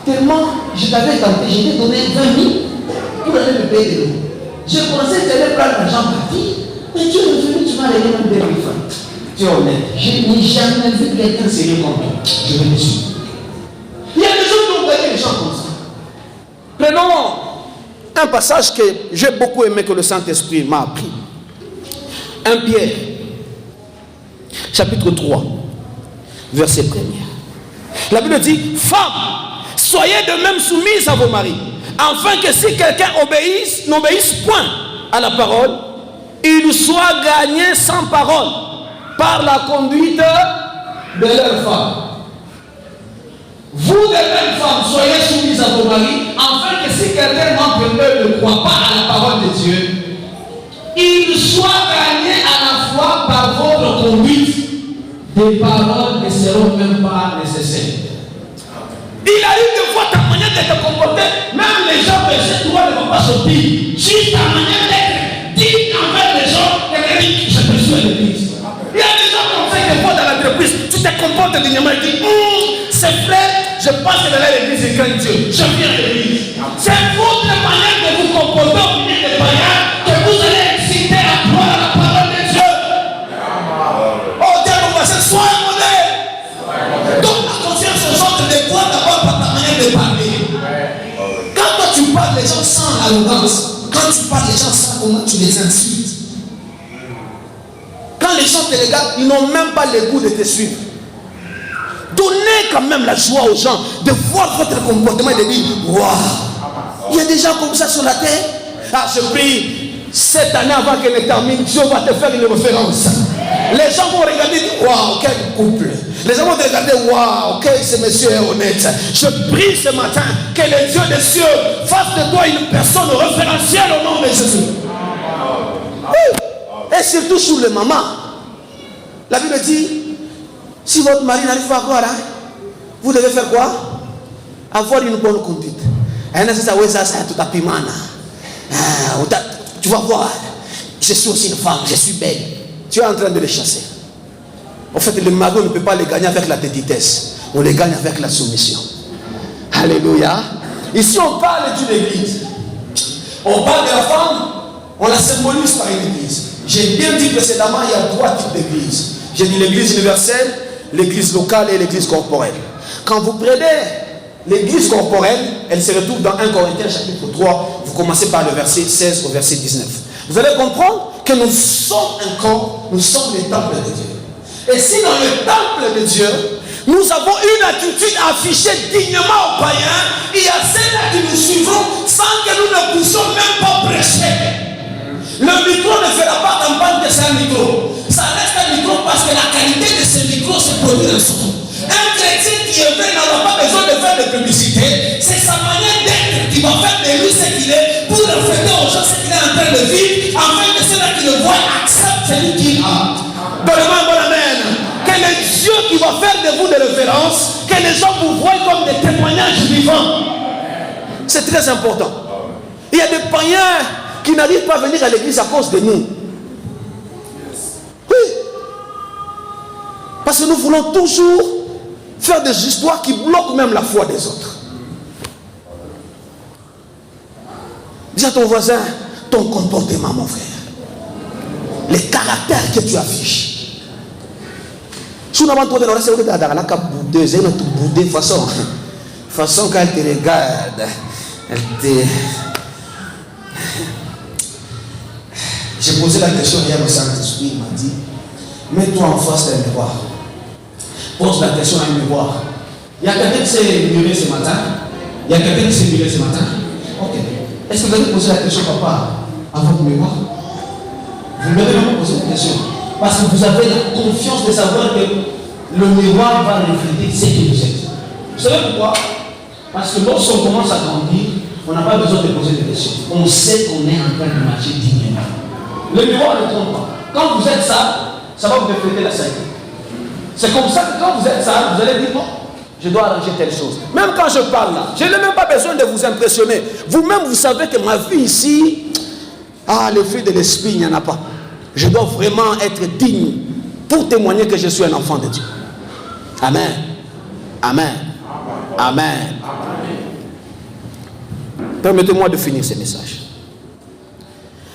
tellement je t'avais tenté, je t'ai donné 20 000 pour aller me payer de l'eau. J'ai pensé que tu allais prendre l'argent partir, mais tu es revenu, tu m'as donné même 2 000 francs. Tu es honnête. Je n'ai jamais vu quelqu'un sérieux comme toi. Je me suis. Il y a des gens qui ont gagné les gens comme ça. Prenons un passage que j'ai beaucoup aimé que le Saint-Esprit m'a appris. 1 Pierre, chapitre 3, verset 1er. La Bible dit, femmes, soyez de même soumises à vos maris, afin que si quelqu'un n'obéisse point à la parole, il soit gagné sans parole par la conduite de leur femme. Vous de même femmes, soyez soumises à vos maris, afin que si quelqu'un d'entre eux ne croit pas à la parole de Dieu, il soit gagné à la fois par votre conduite. Des paroles ne seront même pas nécessaires. Il arrive de voir ta manière de te comporter, même les gens chez toi ne vont pas sortir. Juste ta manière d'être, dis envers les gens, et dis, je te suis à l'église. Il y a des gens comme ça qui te voient dans l'entreprise, tu te comportes dignement et dis, c'est frère, je passe dans l'église et crains Dieu, je viens à l'église. C'est votre manière de vous comporter au milieu des païens que vous allez exciter à croire à la parole de Dieu. Oh Dieu, mon passé, sois un modèle. Donc la conscience aux autres de croire d'abord par ta manière de parler. Quand toi tu parles les gens sans arrogance, quand tu parles les gens sans comment tu les insultes. Quand les gens te regardent, ils n'ont même pas le goût de te suivre. Donnez quand même la joie aux gens de voir votre comportement et de dire, waouh, il y a des gens comme ça sur la terre. Ah, je prie, cette année avant qu'elle ne termine, Dieu va te faire une référence. Les gens vont regarder, waouh, quel couple. Les gens vont te regarder, waouh, quel ce monsieur est honnête. Je prie ce matin que les dieux des cieux fassent de toi une personne référentielle au nom de Jésus. Oui. Et surtout sur les mamans. La Bible dit, si votre mari n'arrive pas à croire, hein, vous devez faire quoi? Avoir une bonne conduite. Tu vas voir, je suis aussi une femme, je suis belle. Tu es en train de les chasser. En fait, le mari ne peut pas les gagner avec la déditesse. On les gagne avec la soumission. Alléluia. Ici, on parle d'une église. On parle de la femme, on la symbolise par une église. J'ai bien dit précédemment, il y a 3 types d'églises. J'ai dit l'église universelle, l'église locale et l'église corporelle. Quand vous prenez l'église corporelle, elle se retrouve dans 1 Corinthiens chapitre 3. Vous commencez par le verset 16 au verset 19. Vous allez comprendre que nous sommes un corps, nous sommes les temples de Dieu. Et si dans le temple de Dieu, nous avons une attitude affichée dignement aux païens, il y a celles-là qui nous suivront sans que nous ne puissions même pas prêcher. Le micro ne fera pas campagne que c'est un micro. Ça reste un micro parce que la qualité de ce micro, c'est produire un son. Un chrétien qui est vrai n'aura pas besoin de faire de publicité. C'est sa manière d'être qui va faire de lui ce qu'il est pour refléter aux gens ce qu'il est en train de vivre, afin que ceux-là qui le voient acceptent celui qu'il a. Donnez-moi un bon amen. Que le Dieu qui va faire de vous des références, que les gens vous voient comme des témoignages vivants. C'est très important. Il y a des païens qui n'arrivent pas à venir à l'église à cause de nous. Oui. Parce que nous voulons toujours faire des histoires qui bloquent même la foi des autres. Dis à ton voisin, ton comportement, mon frère, les caractères que tu affiches. Si on a trop de l'oreille, c'est que tu as la boudée, façon quand elle te regarde, elle te... J'ai posé la question hier au Saint-Esprit, il m'a dit, mets-toi en face d'un miroir. Pose la question à un miroir. Il y a quelqu'un qui s'est muré ce matin? Il y a quelqu'un qui s'est muré ce matin? Ok. Est-ce que vous avez posé la question, papa, à votre miroir? Vous m'avez même posé la question. Parce que vous avez la confiance de savoir que le miroir va refléter ce que vous êtes. Vous savez pourquoi? Parce que lorsqu'on commence à grandir, on n'a pas besoin de poser des questions. On sait qu'on est en train de marcher dignement. Le miroir ne trompe pas. Quand vous êtes sale, ça va vous refléter la saleté. C'est comme ça que quand vous êtes sale, vous allez dire non, je dois arranger telle chose. Même quand je parle là, je n'ai même pas besoin de vous impressionner. Vous-même, vous savez que ma vie ici, le fruit de l'esprit, il n'y en a pas. Je dois vraiment être digne pour témoigner que je suis un enfant de Dieu. Amen. Amen. Amen. Permettez-moi de finir ce message.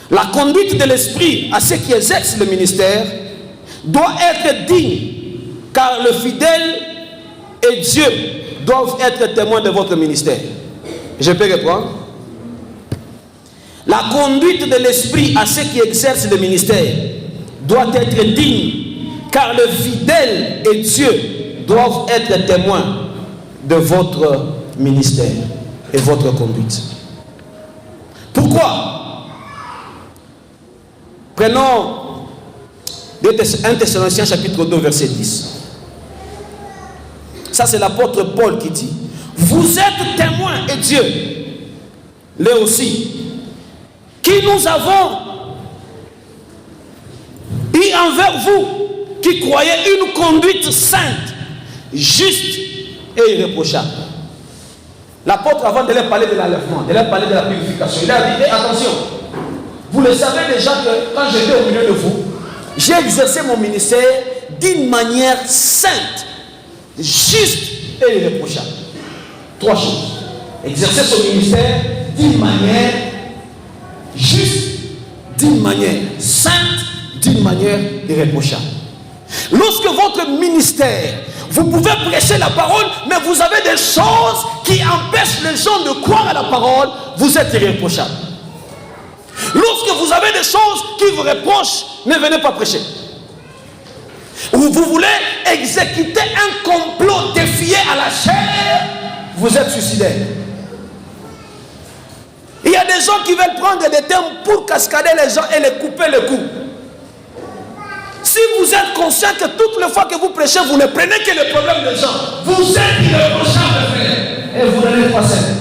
La conduite de l'esprit à ceux qui exercent le ministère doit être digne, car le fidèle et Dieu doivent être témoins de votre ministère. Je peux reprendre. La conduite de l'esprit à ceux qui exercent le ministère doit être digne, car le fidèle et Dieu doivent être témoins de votre ministère et votre conduite. Pourquoi? Prenons 1 Thessaloniciens chapitre 2 verset 10. Ça c'est l'apôtre Paul qui dit, vous êtes témoins et Dieu, lui aussi, qui nous avons eu envers vous, qui croyez une conduite sainte, juste et irréprochable. L'apôtre, avant de leur parler de l'enlèvement, de leur parler de la purification, il a dit, attention, vous le savez déjà que quand j'étais au milieu de vous, j'ai exercé mon ministère d'une manière sainte, juste et irréprochable. 3 choses. Exercer son ministère d'une manière juste, d'une manière sainte, d'une manière irréprochable. Lorsque votre ministère, vous pouvez prêcher la parole, mais vous avez des choses qui empêchent les gens de croire à la parole, vous êtes irréprochable. Lorsque vous avez des choses qui vous reprochent, ne venez pas prêcher. Ou vous voulez exécuter un complot défié à la chair, vous êtes suicidaire. Il y a des gens qui veulent prendre des termes pour cascader les gens et les couper le cou. Si vous êtes conscient que toutes les fois que vous prêchez, vous ne prenez que le problème des gens, vous êtes irréprochable, frère, et vous n'allez pas seul.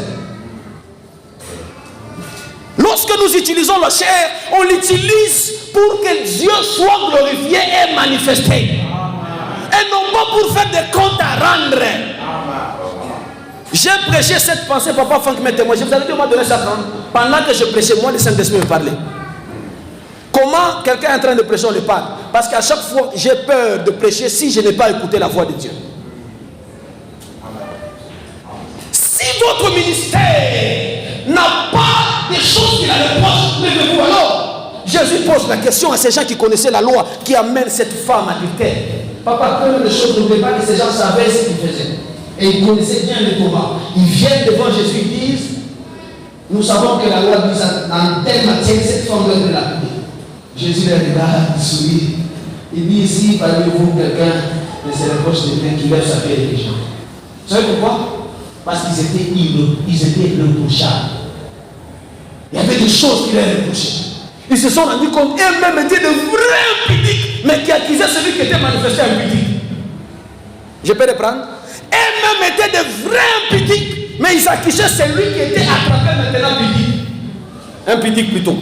Lorsque nous utilisons la chair, on l'utilise pour que Dieu soit glorifié et manifesté. Et non pas pour faire des comptes à rendre. J'ai prêché cette pensée, papa Franck m'a témoigné. Vous avez dit, on m'a donné ça pendant que je prêchais, moi le Saint-Esprit me parlait. Comment quelqu'un est en train de prêcher, on le parle? Parce qu'à chaque fois, j'ai peur de prêcher si je n'ai pas écouté la voix de Dieu. Si votre ministère n'a pas des choses qu'il a reproche, levez-vous alors. Jésus pose la question à ces gens qui connaissaient la loi, qui amènent cette femme à l'adultère. Papa, première des choses, n'oubliez pas que ces gens savaient ce qu'ils faisaient. Et ils connaissaient bien le Torah. Ils viennent devant Jésus, ils disent, nous savons que la loi dit en telle matière, cette femme doit être lapidée. Jésus les regarde, il sourit. Il dit ici, parmi vous, quelqu'un de ses reproches de Dieu qui lève sa paix avec les gens. Vous savez pourquoi? Parce qu'ils étaient irréprochables. Il y avait des choses qui les reprochaient. Ils se sont rendus compte eux-mêmes étaient de vrais impudiques, mais qui accusaient celui qui était manifesté impudique. Je peux reprendre? Eux-mêmes étaient de vrais impudiques, mais ils accusaient celui qui était attrapé maintenant pudique. Impudique plutôt.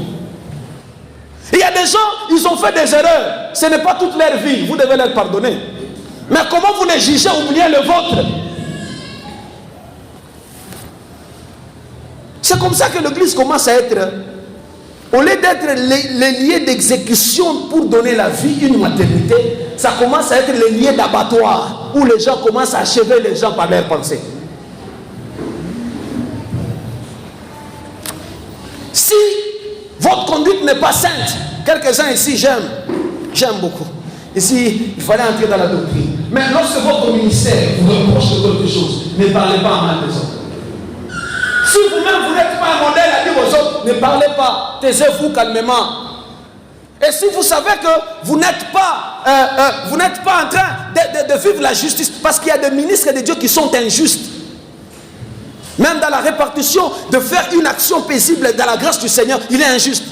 Il y a des gens, ils ont fait des erreurs. Ce n'est pas toute leur vie. Vous devez leur pardonner. Mais comment vous les jugez, oubliez le vôtre? C'est comme ça que l'église commence à être, au lieu d'être les lieux d'exécution pour donner la vie, une maternité, ça commence à être les lieux d'abattoir, où les gens commencent à achever les gens par leurs pensées. Si votre conduite n'est pas sainte, quelques-uns ici, j'aime beaucoup. Ici, il fallait entrer dans la doctrine. Mais lorsque votre ministère vous reproche de quelque chose, ne parlez pas mal des autres. Si vous-même vous n'êtes pas un modèle à dire aux autres, ne parlez pas, taisez-vous calmement. Et si vous savez que vous n'êtes pas en train de vivre la justice, parce qu'il y a des ministres de Dieu qui sont injustes, même dans la répartition, de faire une action paisible dans la grâce du Seigneur, il est injuste.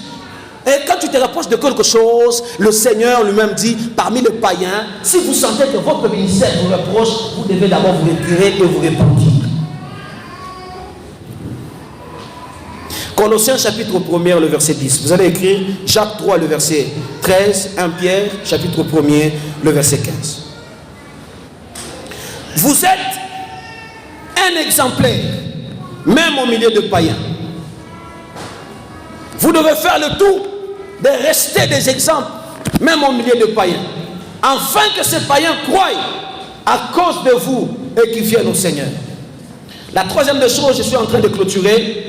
Et quand tu te reproches de quelque chose, le Seigneur lui-même dit, parmi les païens, si vous sentez que votre ministère vous reproche, vous devez d'abord vous retirer et vous repentir. Colossiens chapitre 1er, le verset 10. Vous allez écrire Jacques 3, le verset 13, 1 Pierre, chapitre 1er, le verset 15. Vous êtes un exemplaire, même au milieu de païens. Vous devez faire le tout de rester des exemples, même au milieu de païens, afin que ces païens croient à cause de vous et qu'ils viennent au Seigneur. La troisième des choses, je suis en train de clôturer.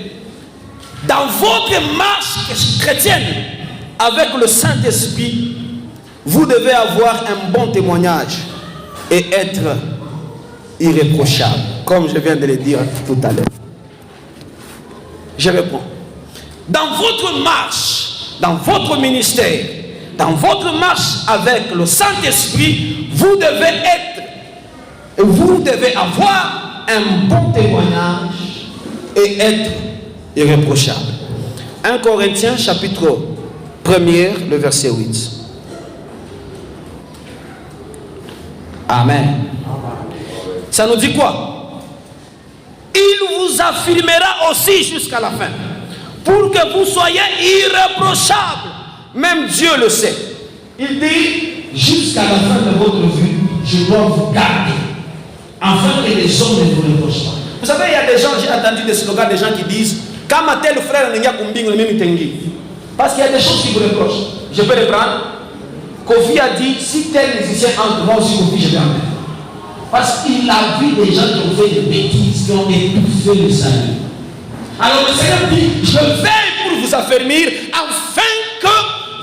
Dans votre marche chrétienne avec le Saint-Esprit, vous devez avoir un bon témoignage et être irréprochable, comme je viens de le dire tout à l'heure. Je réponds. Dans votre marche, dans votre ministère, dans votre marche avec le Saint-Esprit, vous devez avoir un bon témoignage et être irréprochable. 1 Corinthiens chapitre 1er, le verset 8. Amen. Ça nous dit quoi? Il vous affirmera aussi jusqu'à la fin, pour que vous soyez irréprochables. Même Dieu le sait. Il dit, jusqu'à la fin de votre vie, je dois vous garder, afin que les hommes ne vous reprochent pas. Vous savez, il y a des gens, j'ai entendu des slogans, des gens qui disent, quand ma tel frère n'est pas combien le même tengi. Parce qu'il y a des choses qui vous reprochent. Je peux reprendre. Kofi a dit, si tel musicien entre moi aussi, Kofi, je vais en mettre. Parce qu'il a vu des gens qui ont fait des bêtises, qui ont étouffé le salut. Alors le Seigneur dit, je veille pour vous affermir, afin que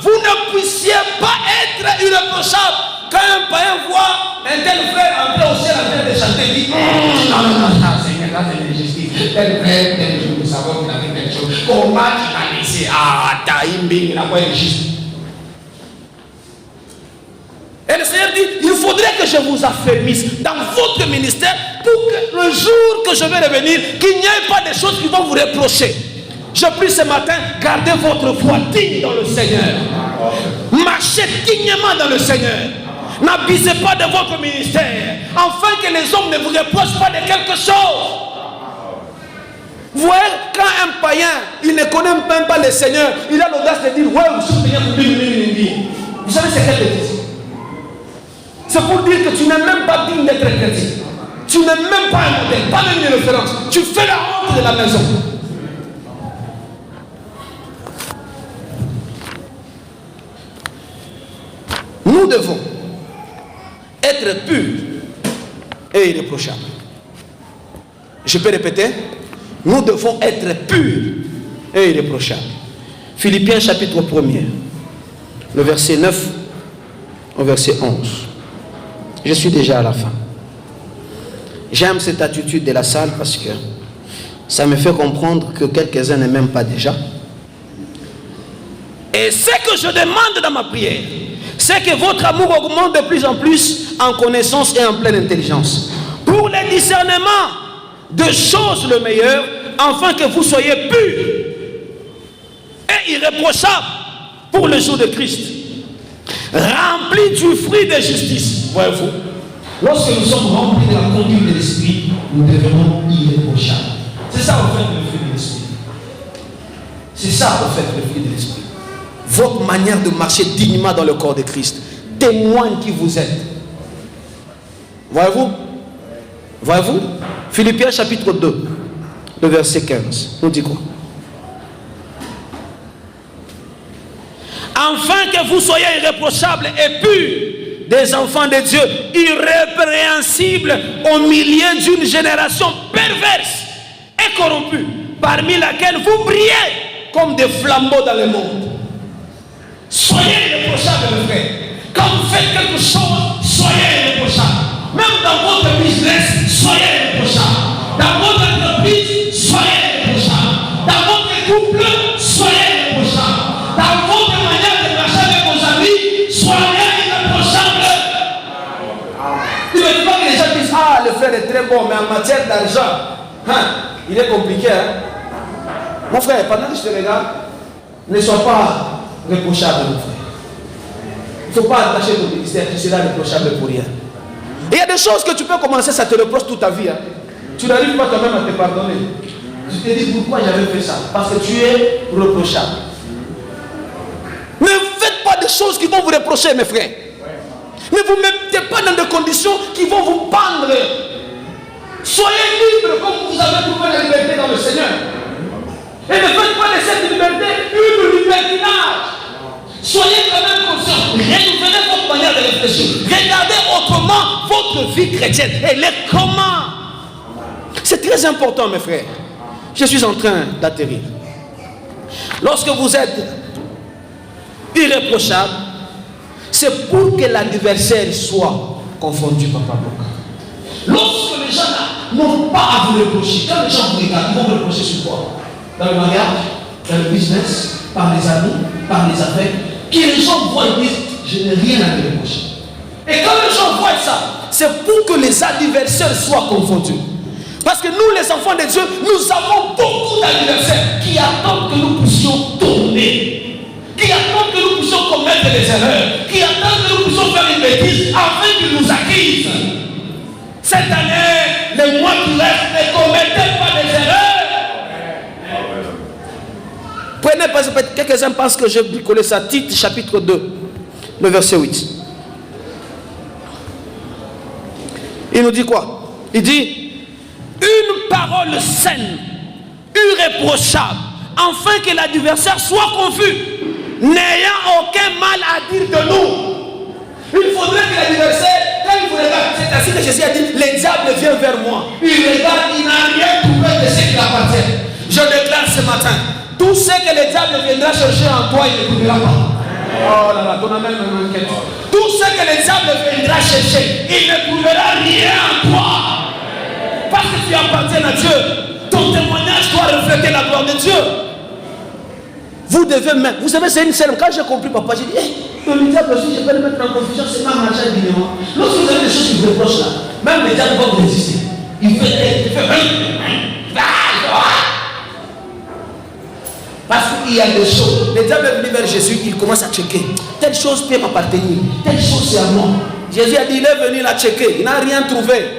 vous ne puissiez pas être irréprochables. Quand un païen voit un tel frère entrer au ciel en train de chanter, il dit, non, Seigneur, là c'est l'injustice. Tel frère, tel jour, nous savons qu'il a fait telle chose. Comment tu l'as laissé? Ah, Taïmbing, il n'a pas injuste. Et le Seigneur dit, il faudrait que je vous affermisse dans votre ministère pour que le jour que je vais revenir, qu'il n'y ait pas de choses qui vont vous reprocher. Je prie ce matin, gardez votre foi digne dans le Seigneur. Marchez dignement dans le Seigneur. N'abusez pas de votre ministère, afin que les hommes ne vous reprochent pas de quelque chose. Vous voyez, quand un païen, il ne connaît même pas le Seigneur, il a l'audace de dire, ouais, vous Seigneur, vous savez c'est quelle bêtise? C'est pour dire que tu n'es même pas digne d'être chrétien. Tu n'es même pas un modèle, pas même une référence. Tu fais la honte de la maison. Nous devons être purs et irréprochables. Je peux répéter? Nous devons être purs et irréprochables. Philippiens chapitre 1er, le verset 9 au verset 11. Je suis déjà à la fin. J'aime cette attitude de la salle parce que ça me fait comprendre que quelques-uns ne m'aiment pas déjà. Et ce que je demande dans ma prière, c'est que votre amour augmente de plus en plus en connaissance et en pleine intelligence. Pour le discernement de choses le meilleur, afin que vous soyez purs et irréprochables pour le jour de Christ, remplis du fruit de justice. Voyez-vous, lorsque nous sommes remplis de la conduite de l'esprit, nous devenons irréprochables. C'est ça en fait le fruit de l'esprit. C'est ça en fait le fruit de l'esprit. Votre manière de marcher dignement dans le corps de Christ témoigne qui vous êtes. Voyez-vous? Voyez-vous? Philippiens chapitre 2, le verset 15, nous dit quoi? Afin que vous soyez irréprochables et purs, des enfants de Dieu, irrépréhensibles au milieu d'une génération perverse et corrompue, parmi laquelle vous brillez comme des flambeaux dans le monde. Soyez irréprochables, mes frères. Quand vous faites quelque chose, soyez irréprochables. Même dans votre business, soyez irréprochables. Dans votre entreprise, soyez irréprochables. Dans votre couple, soyez irréprochables. Dans votre manière de marcher avec vos amis, soyez irréprochables. Il ne faut pas que les gens disent: ah, le frère est très bon, mais en matière d'argent, il est compliqué. Mon frère, pendant que je te regarde, ne sois pas reprochable, mon frère. Il ne faut pas attacher ton ministère, tu seras reprochable pour rien. Et il y a des choses que tu peux commencer, ça te reproche toute ta vie. Tu n'arrives pas toi-même à te pardonner. Tu te dis: pourquoi j'avais fait ça? Parce que tu es reprochable. Ne faites pas des choses qui vont vous reprocher, mes frères. Ne vous mettez pas dans des conditions qui vont vous pendre. Soyez libres comme vous avez trouvé la liberté dans le Seigneur. Et ne faites pas de cette liberté une libertinage. Soyez quand même conscients. Renouvelez votre manière de réfléchir. Regardez autrement votre vie chrétienne. Elle est comment? C'est très important, mes frères. Je suis en train d'atterrir. Lorsque vous êtes irréprochable, c'est pour que l'adversaire soit confondu, Papa Boka. Lorsque les gens n'ont pas à vous reprocher, quand les gens vous regardent, ils vont vous reprocher sur quoi? Dans le mariage, dans le business, par les amis, par les affaires, que les gens voient et disent: je n'ai rien à te reprocher. Et quand les gens voient ça, c'est pour que les adversaires soient confondus. Parce que nous, les enfants de Dieu, nous avons beaucoup d'adversaires qui attendent que nous puissions tourner, qui attendent que nous puissions commettre des erreurs, qui attendent que nous puissions faire une bêtise afin qu'ils nous accusent. Cette année, les mois qui restent, ne commettez pas des erreurs. Prenez par exemple, quelques-uns pensent que j'ai bricolé ça. Tite chapitre 2, le verset 8. Il nous dit quoi? Il dit: une parole saine, irréprochable, afin que l'adversaire soit confus, n'ayant aucun mal à dire de nous. Il faudrait que l'adversaire, quand il vous regarde, c'est ainsi que Jésus a dit: le diable vient vers moi. Il regarde, il n'a rien trouvé de ce qui appartient. Je déclare ce matin: tout ce que le diable viendra chercher en toi, il ne trouvera pas. Oh là là, ton amène m'inquiète. Tout ce que le diable viendra chercher, il ne trouvera rien en toi. Parce que tu appartiens à Dieu. Ton témoignage doit refléter la gloire de Dieu. Vous devez même, vous savez, c'est une scène. Quand j'ai compris, papa, j'ai dit: le diable aussi, je peux le mettre en confusion, c'est pas marcher dignement. Lorsque vous avez des choses qui vous reprochent là, même le diable va vous résister. Il fait parce qu'il y a des choses. Le diable est venu vers Jésus, il commence à checker. Telle chose peut m'appartenir, telle chose c'est à moi. Jésus a dit: il est venu la checker, il n'a rien trouvé.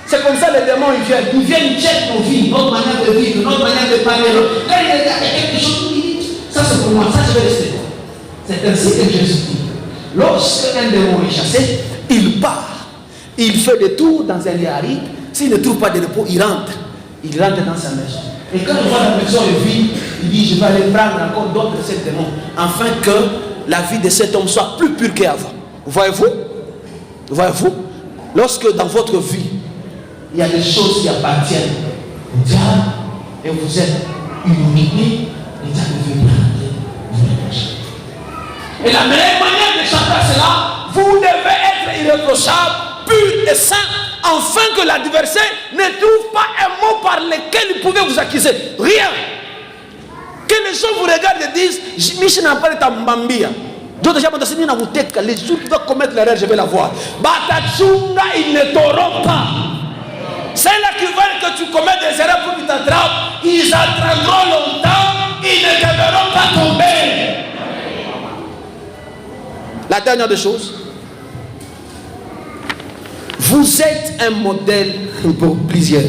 C'est comme ça les démons ils viennent checker nos vies, notre manière de vivre, notre manière de parler. Quand il regarde quelque chose, il dit: ça c'est pour moi, ça je vais rester. C'est ainsi que Jésus dit. Lorsque un démon est chassé, il part. Il fait des tours dans un lieu aride. S'il ne trouve pas de repos, il rentre. Il rentre dans sa maison. Et quand il voit la maison est vide, il dit: je vais aller prendre encore d'autres de ces démons, afin que la vie de cet homme soit plus pure qu'avant. Voyez-vous? Voyez-vous? Lorsque dans votre vie, il y a des choses qui appartiennent au diable et vous êtes humilié, le diable veut prendre vous reprocher. Et la meilleure manière d'échapper à cela, vous devez être irréprochable, pur et saint, afin que l'adversaire ne trouve pas un mot par lequel il pouvait vous accuser. Rien. Que les gens vous regardent et disent: Michel n'a pas été Mbambia. D'autres gens vont dire, les jours qui doivent commettre l'erreur, je vais la voir. Batachunga, ils ne t'auront pas. C'est là qui veulent que tu commettes des erreurs pour qu'ils t'attrapent. Ils attendront longtemps, ils ne te verront pas tomber. La dernière des choses, vous êtes un modèle pour plusieurs.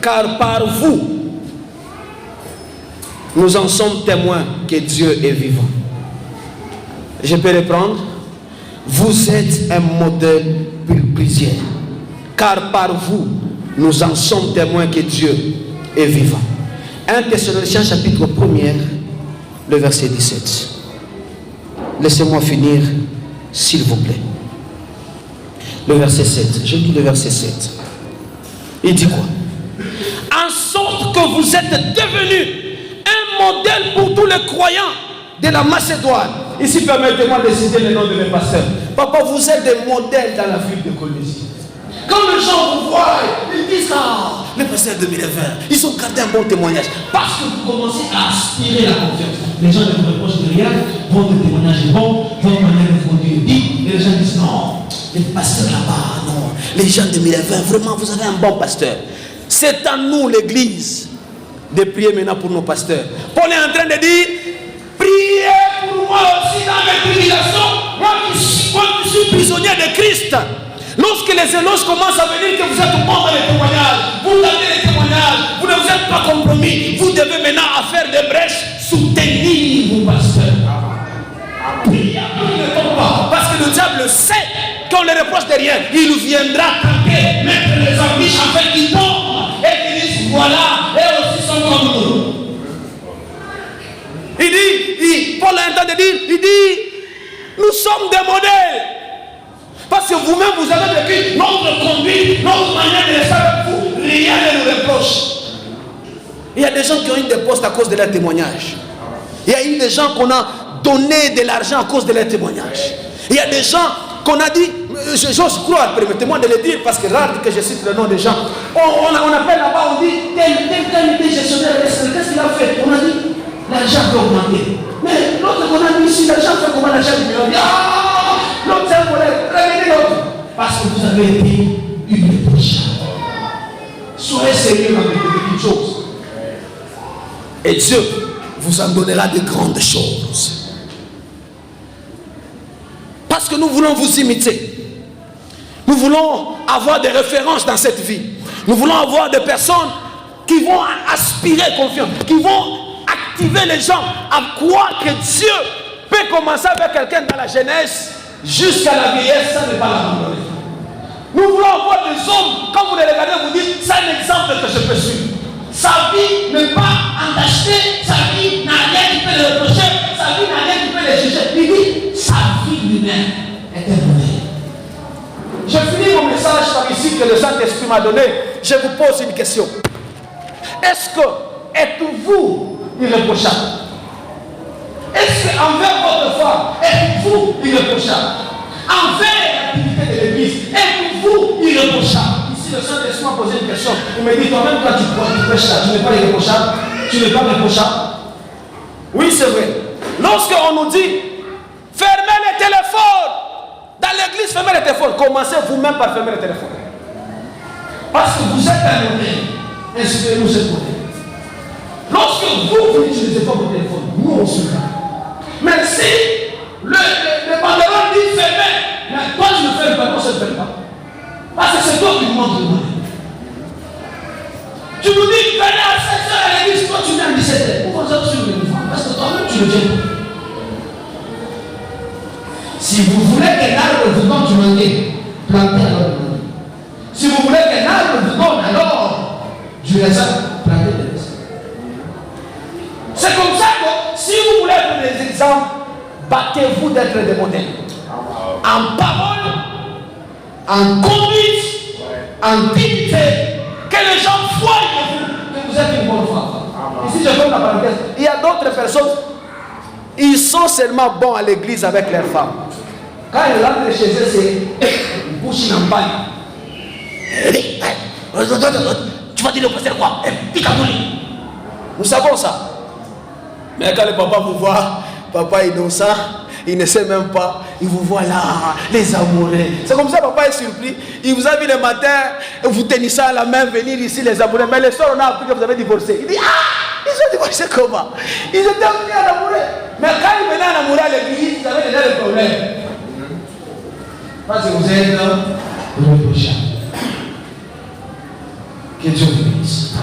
Car par vous, nous en sommes témoins que Dieu est vivant. Je peux reprendre. Vous êtes un modèle pour plusieurs. Car par vous, nous en sommes témoins que Dieu est vivant. 1 Thessaloniciens chapitre 1er, le verset 17. Laissez-moi finir, s'il vous plaît. Le verset 7. Je lis le verset 7. Il dit quoi? En sorte que vous êtes devenus un modèle pour tous les croyants de la Macédoine. Ici, permettez-moi de citer le nom de mes pasteurs. Papa, vous êtes des modèles dans la ville de Colombie. Quand les gens vous voient, ils disent, ah, les pasteurs 2020, ils ont gardé un bon témoignage. Parce que vous commencez à aspirer la confiance. Les gens ne vous reprochent de rien, votre témoignage est bon, votre manière de conduire est dit, et les gens disent, non, les pasteurs là-bas, non, les gens 2020, vraiment, vous avez un bon pasteur. C'est à nous, l'église, de prier maintenant pour nos pasteurs. Paul est en train de dire, priez pour moi aussi dans mes tribulations, moi qui suis prisonnier de Christ. Lorsque les éloges commencent à venir, que vous êtes bon dans les témoignages, vous avez les témoignages, vous ne vous êtes pas compromis, vous devez maintenant à faire des brèches, soutenir vos pasteurs. Priez pour qu'ils ne tombent pas, parce que le diable sait qu'on les reproche de rien, il viendra taper, mettre les ambiches afin qu'ils tombent et qu'ils disent voilà, eux aussi sont comme nous. Paul a entendu dire, il dit, nous sommes des modèles. Parce que vous-même, vous avez vécu notre conduite, notre manière de rester avec vous, rien ne nous reproche. Il y a des gens qui ont eu des postes à cause de leur témoignage. Il y a eu des gens qu'on a donné de l'argent à cause de leur témoignage. Il y a des gens qu'on a dit, j'ose croire, permettez-moi de le dire, parce que rare que je cite le nom des gens. On appelle là-bas, on dit, tel était gestionnaire, qu'est-ce qu'il a fait? On a dit, l'argent peut augmenter. Mais l'autre qu'on a dit ici, l'argent fait comment l'argent du million? L'autre c'est un collègue, prévenez l'autre. Parce que vous avez été irréprochable. Soyez sérieux dans les petites choses. Et Dieu vous en donnera de grandes choses. Parce que nous voulons vous imiter. Nous voulons avoir des références dans cette vie. Nous voulons avoir des personnes qui vont aspirer confiance, qui vont activer les gens à croire que Dieu peut commencer avec quelqu'un dans la jeunesse jusqu'à la vieillesse, ça n'est pas l'abandonner. Nous voulons avoir des hommes, quand vous les regardez, vous dites, c'est un exemple que je peux suivre. Sa vie n'est pas entachée, sa vie n'a rien qui peut le reprocher, sa vie n'a rien qui peut le juger. Il dit, sa vie lui-même est un modèle. Je finis mon message par ici que le Saint-Esprit m'a donné. Je vous pose une question. Est-ce que êtes-vous irréprochable? Est-ce qu'envers votre foi, êtes-vous irréprochable? Envers l'activité de l'église, êtes-vous irréprochable? Ici, le Saint-Esprit m'a posé une question. Il me dit, toi-même, quand tu prêches là, tu n'es pas irréprochable? Tu n'es pas irréprochable? Oui, c'est vrai. Lorsqu'on nous dit, fermez les téléphones, dans l'église, fermez les téléphones, commencez vous-même par fermer les téléphones. Parce que vous êtes un modèle. Inspirez-nous cette modèle. Lorsque vous n'utilisez pas votre téléphone, nous on se fait. Mais si le banderole dit fermé, mais toi tu le fais pas, on ne se fait pas. Parce que c'est toi qui nous montres le modèle. Tu nous dis venez à 16h à l'église, toi tu viens à 17h. Pourquoi ça sur le mouvement? Parce que toi-même tu le viens. Si vous voulez qu'un arbre vous donne du manguier, plantez alors du manguier. Si vous voulez qu'un arbre vous donne alors du raisin, plantez le raisin. C'est comme ça que si vous voulez être des exemples, battez-vous d'être des modèles. En parole, en conduite, en dignité, que les gens voient que vous êtes une bonne femme. Ici, je donne la parenthèse. Il y a d'autres personnes, ils sont seulement bons à l'église avec leurs femmes. Quand ils rentrent chez eux, c'est bouche en bagne. Tu vas dire le pasteur quoi? Nous savons ça. Mais quand le papa vous voit, papa innocent, il ne sait même pas. Il vous voit là, les amoureux. C'est comme ça, papa est surpris. Il vous a vu le matin, vous tenissez à la main, venir ici, les amoureux. Mais le soir, on a appris que vous avez divorcé. Il dit, ah, ils ont divorcé comment? Ils étaient venus en amoureux. Mais quand ils venaient en amoureux à l'église, ils avaient déjà des problèmes. Parce que vous êtes reprochable. Que Dieu vous bénisse.